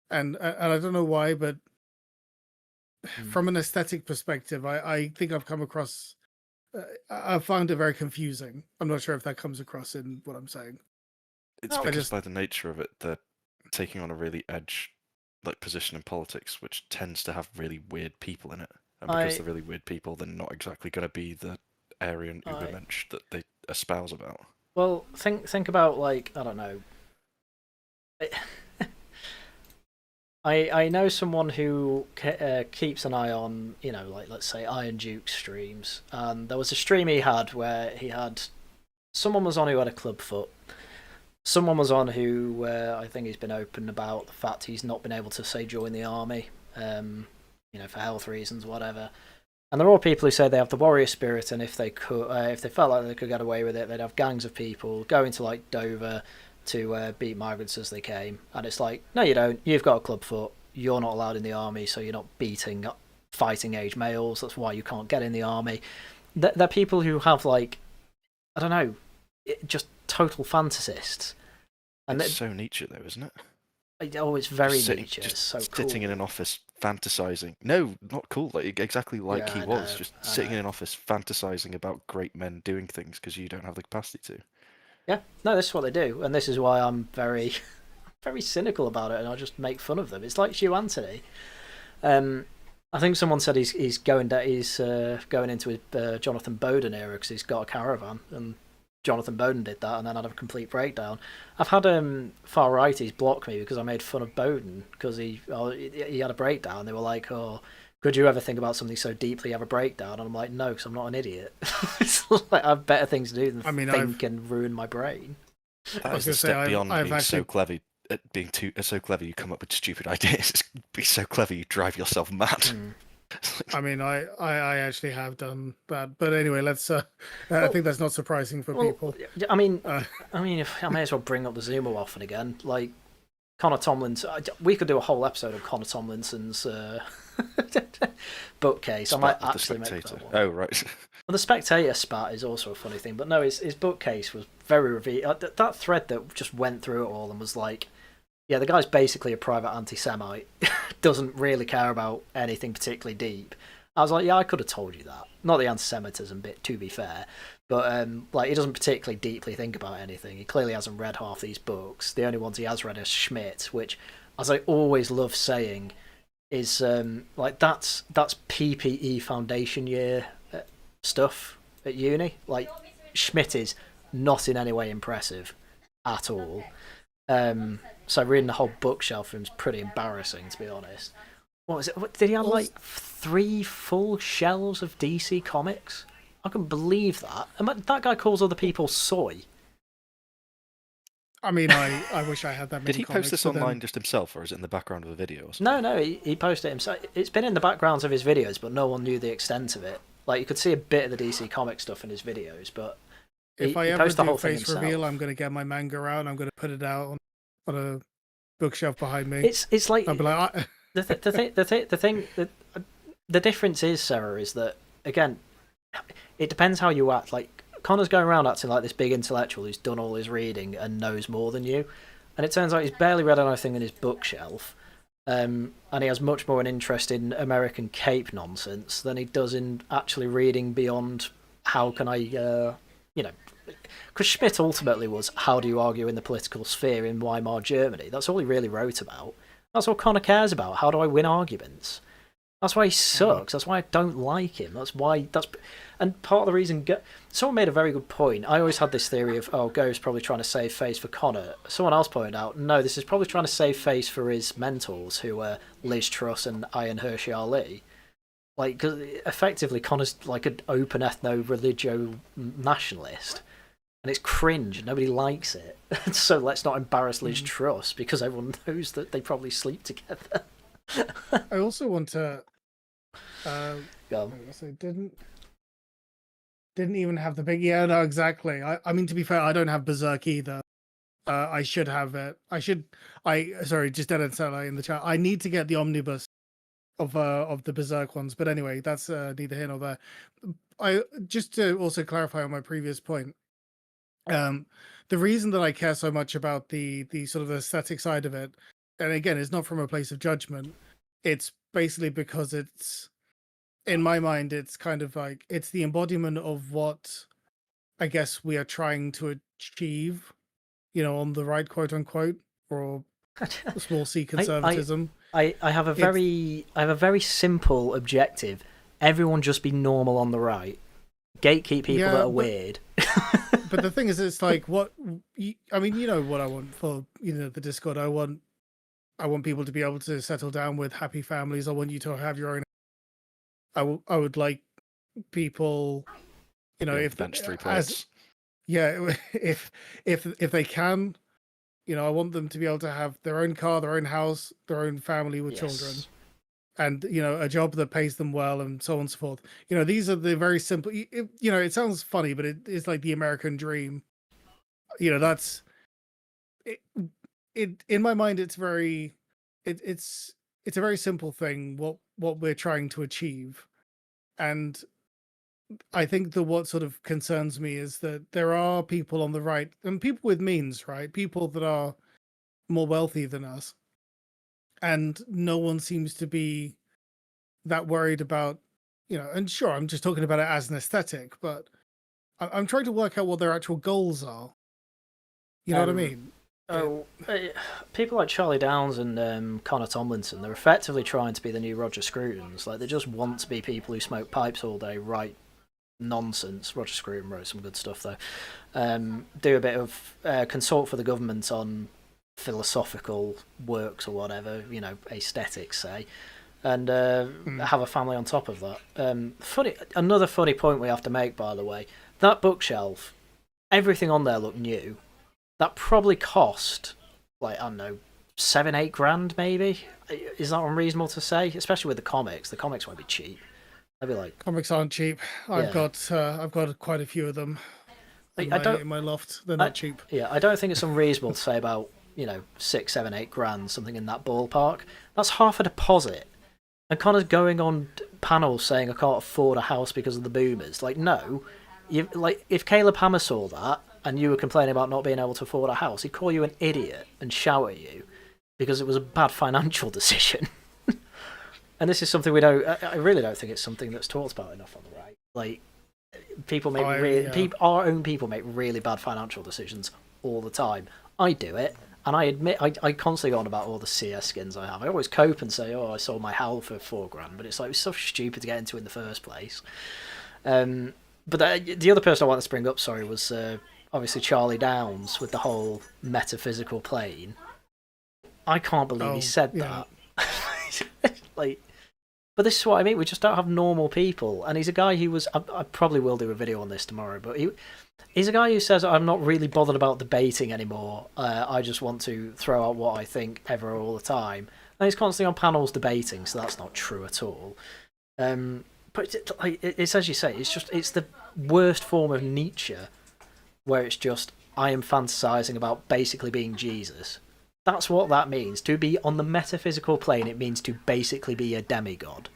S3: and I don't know why, but from an aesthetic perspective, I think I've come across. I found it very confusing. I'm not sure if that comes across in what I'm saying.
S5: It's because by the nature of it, they're taking on a really edge position in politics, which tends to have really weird people in it. And because they're really weird people, they're not exactly going to be the Aryan Ubermensch that they espouse about.
S2: Well, think about, like, I don't know. I know someone who keeps an eye on, like, let's say Iron Duke streams, and there was a stream he had where he had someone was on who had a club foot. Someone was on who I think he's been open about the fact he's not been able to, say, join the army, for health reasons, whatever. And there are all people who say they have the warrior spirit, and if they felt like they could get away with it, they'd have gangs of people going to, like, Dover to beat migrants as they came. And it's like, no, you don't. You've got a club foot. You're not allowed in the army, so you're not beating fighting age males. That's why you can't get in the army. They're people who have, like, I don't know, just total fantasists. And
S5: It's so Nietzsche, though, isn't it?
S2: It's very
S5: Sitting,
S2: Nietzsche.
S5: just
S2: It's so
S5: sitting
S2: cool.
S5: in an office fantasizing. No, not cool. Like exactly like
S2: Yeah,
S5: he
S2: I
S5: was,
S2: know,
S5: just
S2: I
S5: sitting
S2: know.
S5: in an office fantasizing about great men doing things because you don't have the capacity to.
S2: Yeah, no, this is what they do, and this is why I'm very, very cynical about it, and I just make fun of them. It's like Hugh Anthony. I think someone said he's going into his Jonathan Bowden era because he's got a caravan, and Jonathan Bowden did that and then had a complete breakdown. I've had far righties block me because I made fun of Bowden because he had a breakdown. They were like, "Oh, could you ever think about something so deeply have a breakdown?" And I'm like, "No, because I'm not an idiot. It's like I have better things to do than think and ruin my brain."
S5: That is
S3: gonna
S5: a step
S3: say,
S5: beyond
S3: I've
S5: being so
S3: actually
S5: clever. At being so clever, you come up with stupid ideas. It's be so clever, you drive yourself mad.
S3: I mean, I actually have done that, but anyway, let's. I think that's not surprising for people.
S2: I mean, if I may as well bring up the Zuma often again. Like Connor Tomlinson, we could do a whole episode of Connor Tomlinson's bookcase. I might
S5: Spat with the
S2: actually make
S5: Spectator.
S2: that one.
S5: Oh right.
S2: Well, the Spectator spat is also a funny thing, but no, his bookcase was very revealing. That thread that just went through it all and was like, yeah, the guy's basically a private anti-Semite, doesn't really care about anything particularly deep. I was like, yeah, I could have told you that. Not the anti-Semitism bit, to be fair, but like he doesn't particularly deeply think about anything. He clearly hasn't read half these books. The only ones he has read are Schmidt, which, as I always love saying, is like that's PPE foundation year stuff at uni. Like Schmidt is not in any way impressive at all. So reading the whole bookshelf for him is pretty embarrassing, to be honest. What was it? What, did he have like 3 full shelves of DC comics? I couldn't believe that. And that guy calls other people soy.
S3: I mean, I wish I had that many
S5: Did he
S3: comics,
S5: post this
S3: but then-
S5: online just himself, or is it in the background of a video? Or something?
S2: No, he posted it himself. It's been in the backgrounds of his videos, but no one knew the extent of it. Like you could see a bit of the DC comic stuff in his videos, but
S3: If I
S2: he
S3: ever
S2: posted the
S3: do
S2: whole thing
S3: face
S2: himself.
S3: reveal, I'm going to get my manga out and I'm going to put it out on a bookshelf behind me.
S2: It's like
S3: I'll be like,
S2: the difference is, Sarah, is that again, it depends how you act. Like Connor's going around acting like this big intellectual who's done all his reading and knows more than you, and it turns out he's barely read anything in his bookshelf. And he has much more an interest in American cape nonsense than he does in actually reading beyond how can I, because Schmidt ultimately was how do you argue in the political sphere in Weimar Germany. That's all he really wrote about. That's what Connor cares about. How do I win arguments? That's why he sucks. That's why I don't like him. And part of the reason someone made a very good point. I always had this theory of Go's probably trying to save face for Connor. Someone else pointed out no, this is probably trying to save face for his mentors who are Liz Truss and Ian Hershey Ali. Like, cause effectively Connor's like an open ethno-religio nationalist. And it's cringe and nobody likes it. So let's not embarrass Liz Truss because everyone knows that they probably sleep together.
S3: I also want to.
S2: Go on.
S3: I didn't even have the big. Yeah, no, exactly. I mean, to be fair, I don't have Berserk either. I should have it. Sorry, just dead in the chat. I need to get the omnibus of the Berserk ones. But anyway, that's neither here nor there. I just to also clarify on my previous point. The reason that I care so much about the sort of aesthetic side of it, and again, it's not from a place of judgment. It's basically because it's, in my mind, it's kind of like it's the embodiment of what I guess we are trying to achieve, on the right, quote unquote, or small c conservatism.
S2: I have a very simple objective. Everyone just be normal on the right. Gatekeep people that are weird.
S3: but the thing is, it's like I mean, you know what I want for the Discord. I want people to be able to settle down with happy families. I want you to have your own. I would like people, if
S5: bench 3
S3: as
S5: players.
S3: yeah, if they can, I want them to be able to have their own car, their own house, their own family with children, and a job that pays them well, and so on and so forth. These are the very simple. It sounds funny, but it's like the American dream. That's it. In my mind, it's very, it's a very simple thing. What we're trying to achieve, and I think that what sort of concerns me is that there are people on the right and people with means, right? People that are more wealthy than us, and no one seems to be that worried about, and sure, I'm just talking about it as an aesthetic, but I'm trying to work out what their actual goals are. You know what I mean?
S2: People like Charlie Downs and Connor Tomlinson, they're effectively trying to be the new Roger Scrutons. Like, they just want to be people who smoke pipes all day, write nonsense. Roger Scruton wrote some good stuff, though. Do a bit of consult for the government on philosophical works or whatever, aesthetics, say, and have a family on top of that. Another funny point we have to make, by the way, that bookshelf, everything on there looked new. That probably cost, like, I don't know, 7-8 grand, maybe. Is that unreasonable to say? Especially with the comics. The comics won't be cheap. They'll be like,
S3: comics aren't cheap. I've got quite a few of them in my loft. They're not cheap.
S2: Yeah, I don't think it's unreasonable to say about 6, 7, 8 grand, something in that ballpark. That's half a deposit. And Connor's going on panels saying I can't afford a house because of the boomers. Like, no, if Caleb Hammer saw that and you were complaining about not being able to afford a house, he'd call you an idiot and shout at you because it was a bad financial decision. And this is something we don't. I really don't think it's something that's talked about enough on the right. Like, people make our own people make really bad financial decisions all the time. I do it, and I admit I constantly go on about all the CS skins I have. I always cope and say, "Oh, I sold my Howl for 4 grand," but it's like, it's so stupid to get into in the first place. But the other person I wanted to bring up, was obviously Charlie Downs with the whole metaphysical plane. I can't believe he said that. Like. But this is what I mean. We just don't have normal people. And he's a guy who was... I probably will do a video on this tomorrow, but he's a guy who says, I'm not really bothered about debating anymore. I just want to throw out what I think ever all the time. And he's constantly on panels debating, so that's not true at all. But it's as you say, it's the worst form of Nietzsche, where it's just, I am fantasizing about basically being Jesus. That's what that means. To be on the metaphysical plane, it means to basically be a demigod.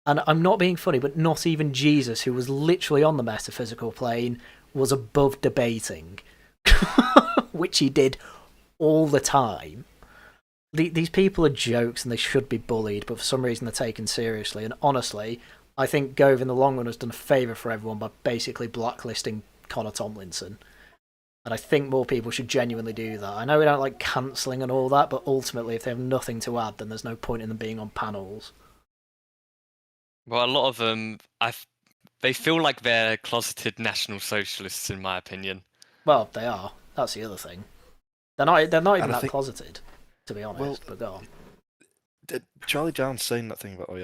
S2: And I'm not being funny, but not even Jesus, who was literally on the metaphysical plane, was above debating. Which he did all the time. These people are jokes and they should be bullied, but for some reason they're taken seriously. And honestly, I think Gove in the long run has done a favour for everyone by basically blacklisting Connor Tomlinson. And I think more people should genuinely do that. I know we don't like cancelling and all that, but ultimately, if they have nothing to add, then there's no point in them being on panels.
S1: Well, a lot of them, they feel like they're closeted National Socialists, in my opinion.
S2: Well, they are. That's the other thing. They're not even that closeted, to be honest.
S5: Well,
S2: but go on.
S5: Charlie Downs saying that thing about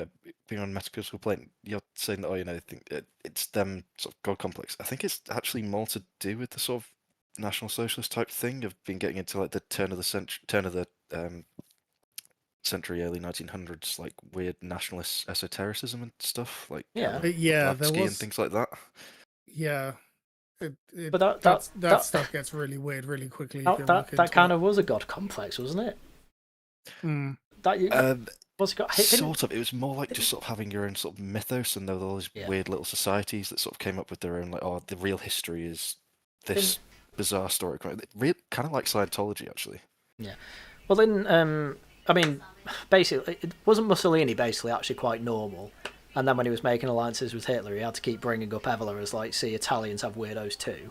S5: being on a metaphysical plane. You're saying that I think it's them sort of god complex. I think it's actually more to do with the sort of National Socialist type thing of been getting into like the turn of the century, early 1900s, like weird nationalist esotericism and stuff, like Blavatsky and things like that.
S3: Yeah,
S2: but that
S3: stuff gets really weird really quickly.
S2: That kind of was a god complex, wasn't it? What's it got?
S5: Sort of. It was more like just sort of having your own sort of mythos, and there were all these weird little societies that sort of came up with their own, like, oh, the real history is this bizarre story. Kind of like Scientology, actually.
S2: Yeah. Well, then, I mean, basically, it wasn't Mussolini basically actually quite normal. And then when he was making alliances with Hitler, he had to keep bringing up Evola as, like, see, Italians have weirdos too.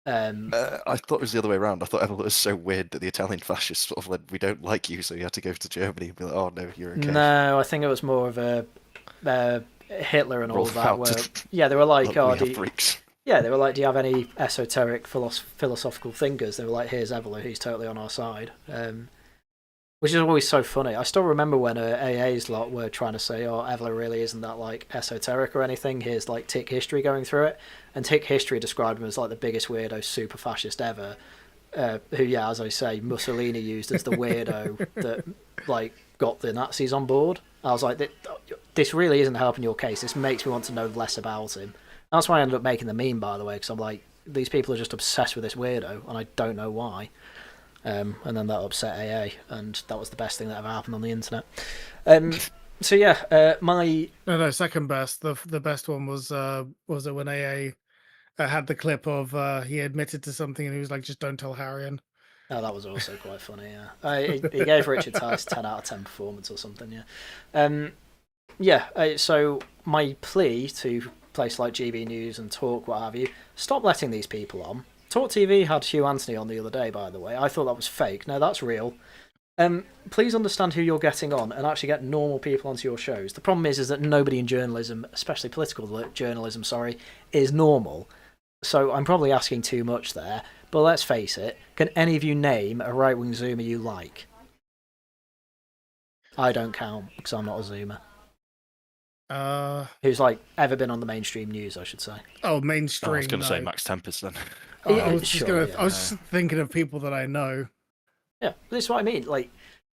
S5: I thought it was the other way around. I thought Evola was so weird that the Italian fascists sort of like, we don't like you, so you had to go to Germany and be like, oh no, you're okay.
S2: No, I think it was more of a Hitler and all that. Where, they were like,
S5: oh, freaks.
S2: Yeah, they were like, "Do you have any esoteric philosophical thinkers?" They were like, "Here's Evelyn, he's totally on our side," which is always so funny. I still remember when AA's lot were trying to say, "Oh, Evelyn really isn't that like esoteric or anything." Here's like Tick History going through it, and Tick History described him as like the biggest weirdo, super fascist ever. Who, yeah, as I say, Mussolini used as the weirdo that like got the Nazis on board. I was like, this really isn't helping your case. This makes me want to know less about him. That's why I ended up making the meme, by the way, because I'm like, these people are just obsessed with this weirdo, and I don't know why. And then that upset AA, and that was the best thing that ever happened on the internet. So yeah,
S3: No, second best. The best one was it when AA had the clip of he admitted to something and he was like, "Just don't tell Harrion."
S2: Oh, that was also quite funny. Yeah, he gave Richard Tice 10 out of 10 performance or something. Yeah. So my plea to places like GB News and Talk, what have you, stop letting these people on. Talk TV had Hugh Anthony on the other day, by the way. I thought that was fake. No, that's real. Please understand who you're getting on and actually get normal people onto your shows. The problem is that nobody in journalism, especially political journalism, is normal. So I'm probably asking too much there. But let's face it, can any of you name a right-wing Zoomer you like? I don't count, because I'm not a Zoomer. Who's like ever been on the mainstream news, I should say.
S3: Oh, mainstream.
S5: I was going to say
S3: no.
S5: Max Tempest then.
S3: I was just thinking of people that I know.
S2: Yeah, this is what I mean. Like,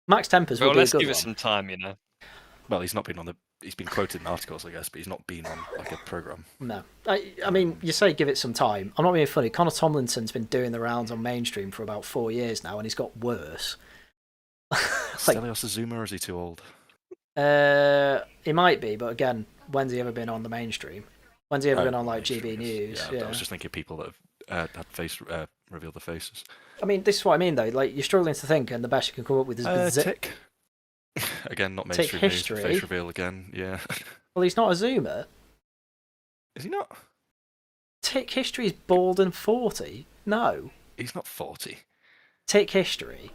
S2: Max Tempest
S1: Well,
S2: would be a
S1: let's
S2: good
S1: give
S2: one.
S1: it some time, you know.
S5: Well, he's not been on the. He's been quoted in articles, I guess, but he's not been on like a program.
S2: No, I mean, you say give it some time. I'm not being funny. Connor Tomlinson's been doing the rounds on mainstream for about 4 years now, and he's got worse.
S5: Stelios a Zoomer, or is he too old?
S2: He might be, but again, when's he ever been on the mainstream? When's he ever been on like GB News?
S5: Yeah, I was just thinking people that have had face revealed their faces.
S2: I mean, this is what I mean though. Like, you're struggling to think, and the best you can come up with is
S5: Tick. Again, not mainstream news.
S2: History.
S5: Face reveal again. Yeah.
S2: Well, he's not a Zoomer.
S5: Is he not?
S2: Tick History is bald and 40. No.
S5: He's not 40.
S2: Tick History.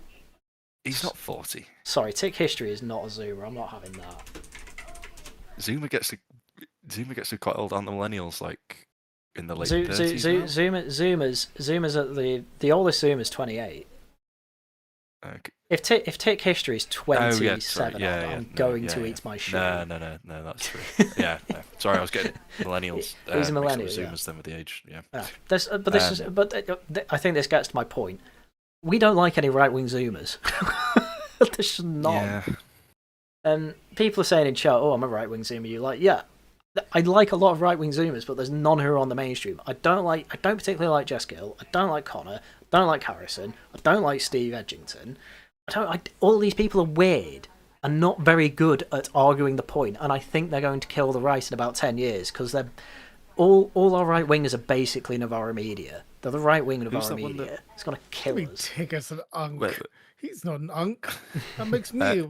S5: He's not 40.
S2: Sorry, Tick History is not a Zoomer. I'm not having that.
S5: Zoomer gets to quite old, aren't the millennials, like in the late 30s
S2: Zoomers at the oldest Zoomer's 28.
S5: Okay.
S2: If Tick History is 27, I'm going to eat my shit.
S5: No, that's true. Yeah, no. Sorry, I was getting millennials.
S2: He's a millennial.
S5: Zoomers then with the age. Yeah.
S2: But I think this gets to my point. We don't like any right wing Zoomers. There's just none.
S5: Yeah.
S2: People are saying in chat, "Oh, I'm a right wing Zoomer." You like, yeah. I like a lot of right wing Zoomers, but there's none who are on the mainstream. I don't particularly like Jess Gill. I don't like Connor. I don't like Harrison. I don't like Steve Edgington. All these people are weird and not very good at arguing the point, and I think they're going to kill the right in about 10 years because they're all our right wingers are basically Navarra Media. They're the right wing of Navarra Media. It's gonna kill us.
S3: Tick us an unk. Wait. He's not an unk. That makes me.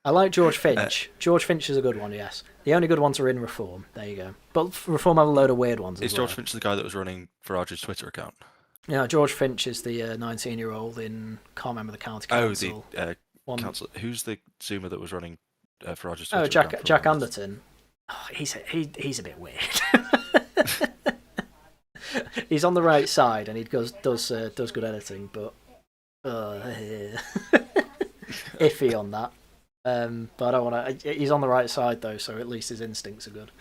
S2: I like George Finch. George Finch is a good one, yes. The only good ones are in Reform. There you go. But Reform have a load of weird ones.
S5: Is George Finch the guy that was running Farage's Twitter account?
S2: Yeah, George Finch is the 19-year-old in, can't remember the county council.
S5: Oh, the council. Who's the Zoomer that was running Farage's Twitter account?
S2: Oh, Jack Anderton. Oh, he's a bit weird. He's on the right side and he does good editing, but iffy on that. But I don't want to. He's on the right side though, so at least his instincts are good.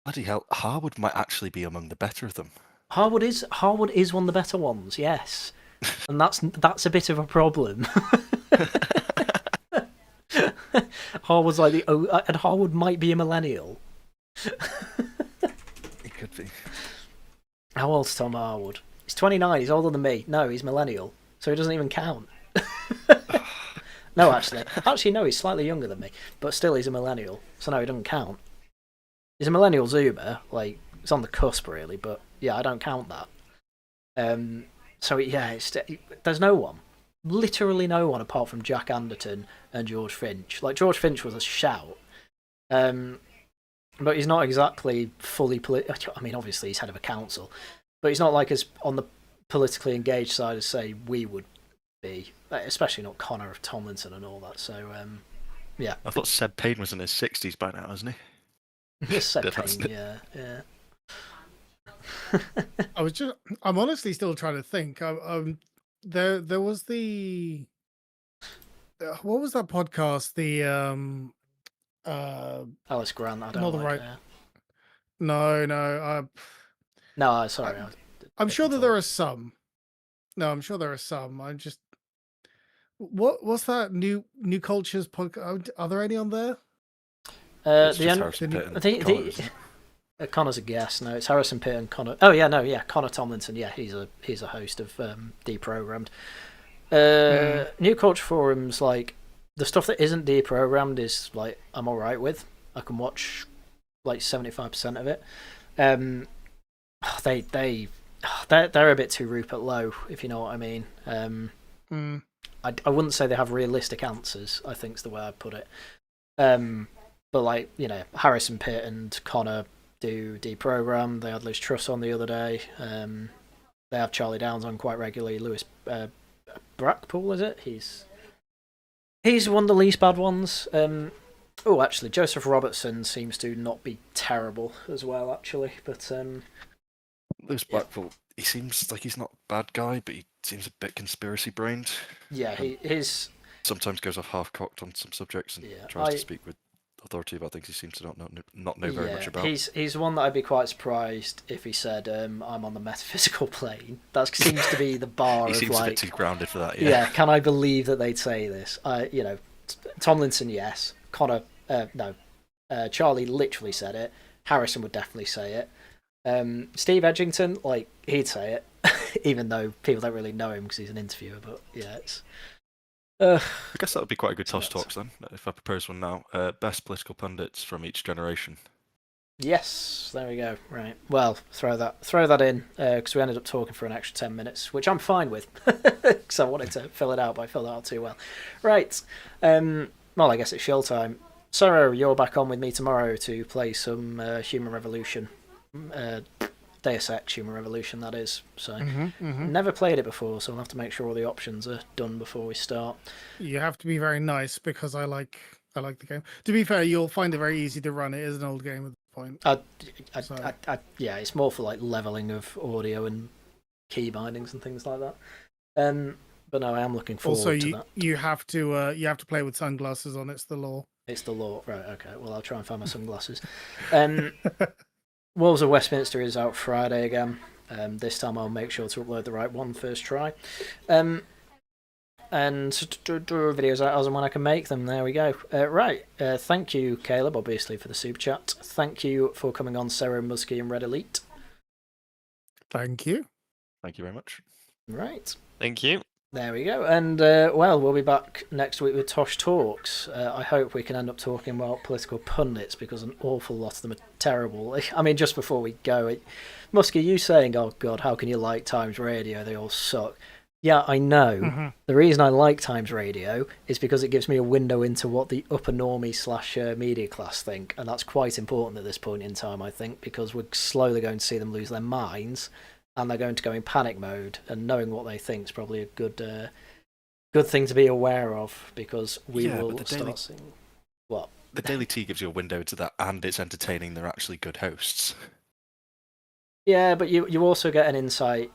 S5: Bloody hell, Harwood might actually be among the better of them.
S2: Harwood is one of the better ones, yes, and that's a bit of a problem. Harwood's like and Harwood might be a millennial.
S5: He could be.
S2: How old's Tom Harwood? He's 29. He's older than me. No, he's millennial, so he doesn't even count. No, actually, no. He's slightly younger than me, but still, he's a millennial, so no, he doesn't count. He's a millennial Zoomer, like it's on the cusp, really, but yeah, I don't count that. So yeah, there's no one, literally no one apart from Jack Anderton and George Finch. Like George Finch was a shout, but he's not exactly fully political. I mean, obviously he's head of a council, but he's not like as on the politically engaged side as say we would be, especially not Connor of Tomlinson and all that. So yeah.
S5: I thought Seb Payne was in his 60s by now, isn't he?
S2: Seb Payne, yeah.
S3: I'm honestly still trying to think. There was the what was that podcast? The
S2: Alice Grant, I
S3: not
S2: don't
S3: the
S2: like
S3: right.
S2: her.
S3: No.
S2: No, sorry.
S3: I'm sure that there are some. No, I'm sure there are some. I'm just what's that new cultures podcast? Are there any on there?
S5: It's
S2: The
S5: just
S2: end.
S5: Harrison Pitt and
S2: The,
S5: Connor, isn't it?
S2: Connor's a guest. No, it's Harrison Pitt and Connor. Oh yeah, no, yeah, Connor Tomlinson. Yeah, he's a host of Deprogrammed. New Culture Forums, like the stuff that isn't deprogrammed is like I'm all right with. I can watch like 75% of it. They're a bit too Rupert Lowe, if you know what I mean. I wouldn't say they have realistic answers, I think's the way I'd put it. But like, you know, Harrison Pitt and Connor do Deprogram. They had Liz Truss on the other day. They have Charlie Downs on quite regularly. Lewis Brackpool, is it? He's one of the least bad ones. Oh, actually, Joseph Robertson seems to not be terrible as well, actually. But
S5: Lewis Blackpool, he seems like he's not a bad guy, but he seems a bit conspiracy brained.
S2: yeah, he's
S5: Sometimes goes off half cocked on some subjects and
S2: Yeah,
S5: tries to speak with authority about things he seems to not know very much about.
S2: He's one that I'd be quite surprised if he said, "I'm on the metaphysical plane." That seems to be the bar.
S5: He
S2: of
S5: seems
S2: like,
S5: a bit too grounded for that.
S2: yeah, can I believe that they'd say this? You know, Tomlinson, yes. Connor, no. Charlie literally said it. Harrison would definitely say it. Steve Edgington, like, he'd say it, even though people don't really know him because he's an interviewer. But yeah, it's.
S5: I guess that would be quite a good Tosh Talks then, if I propose one now. Best political pundits from each generation.
S2: Yes, there we go. Right. Well, throw that in because we ended up talking for an extra 10 minutes, which I'm fine with because I wanted to fill it out, but I filled it out too well. Right. Well, I guess it's show time. Cero, you're back on with me tomorrow to play some Human Revolution. Deus Ex Human Revolution, that is. So, never played it before, so I'll have to make sure all the options are done before we start.
S3: You have to be very nice because I like the game. To be fair, you'll find it very easy to run. It is an old game at this point.
S2: Yeah, it's more for like leveling of audio and key bindings and things like that. But no, I am looking forward to that.
S3: You have to play with sunglasses on. It's the law.
S2: It's the law, right? Okay. Well, I'll try and find my sunglasses. Wolves of Westminster is out Friday again. This time I'll make sure to upload the right one first try. And videos out as and when I can make them. There we go. Right. Thank you, Caleb, obviously, for the super chat. Thank you for coming on, Cero, Muzzkie, and Red Elite.
S3: Thank you.
S5: Thank you very much.
S2: Right.
S1: Thank you.
S2: There we go. And, well, we'll be back next week with Tosh Talks. I hope we can end up talking about political pundits because an awful lot of them are terrible. I mean, just before we go, Muzzkie, you saying, oh, God, how can you like Times Radio? They all suck. Yeah, I know. The reason I like Times Radio is because it gives me a window into what the upper normie / media class think, and that's quite important at this point in time, I think, because we're slowly going to see them lose their minds, and they're going to go in panic mode, and knowing what they think is probably a good thing to be aware of, because we will start seeing... What?
S5: The Daily Tea gives you a window into that, and it's entertaining. They're actually good hosts.
S2: Yeah, but you also get an insight...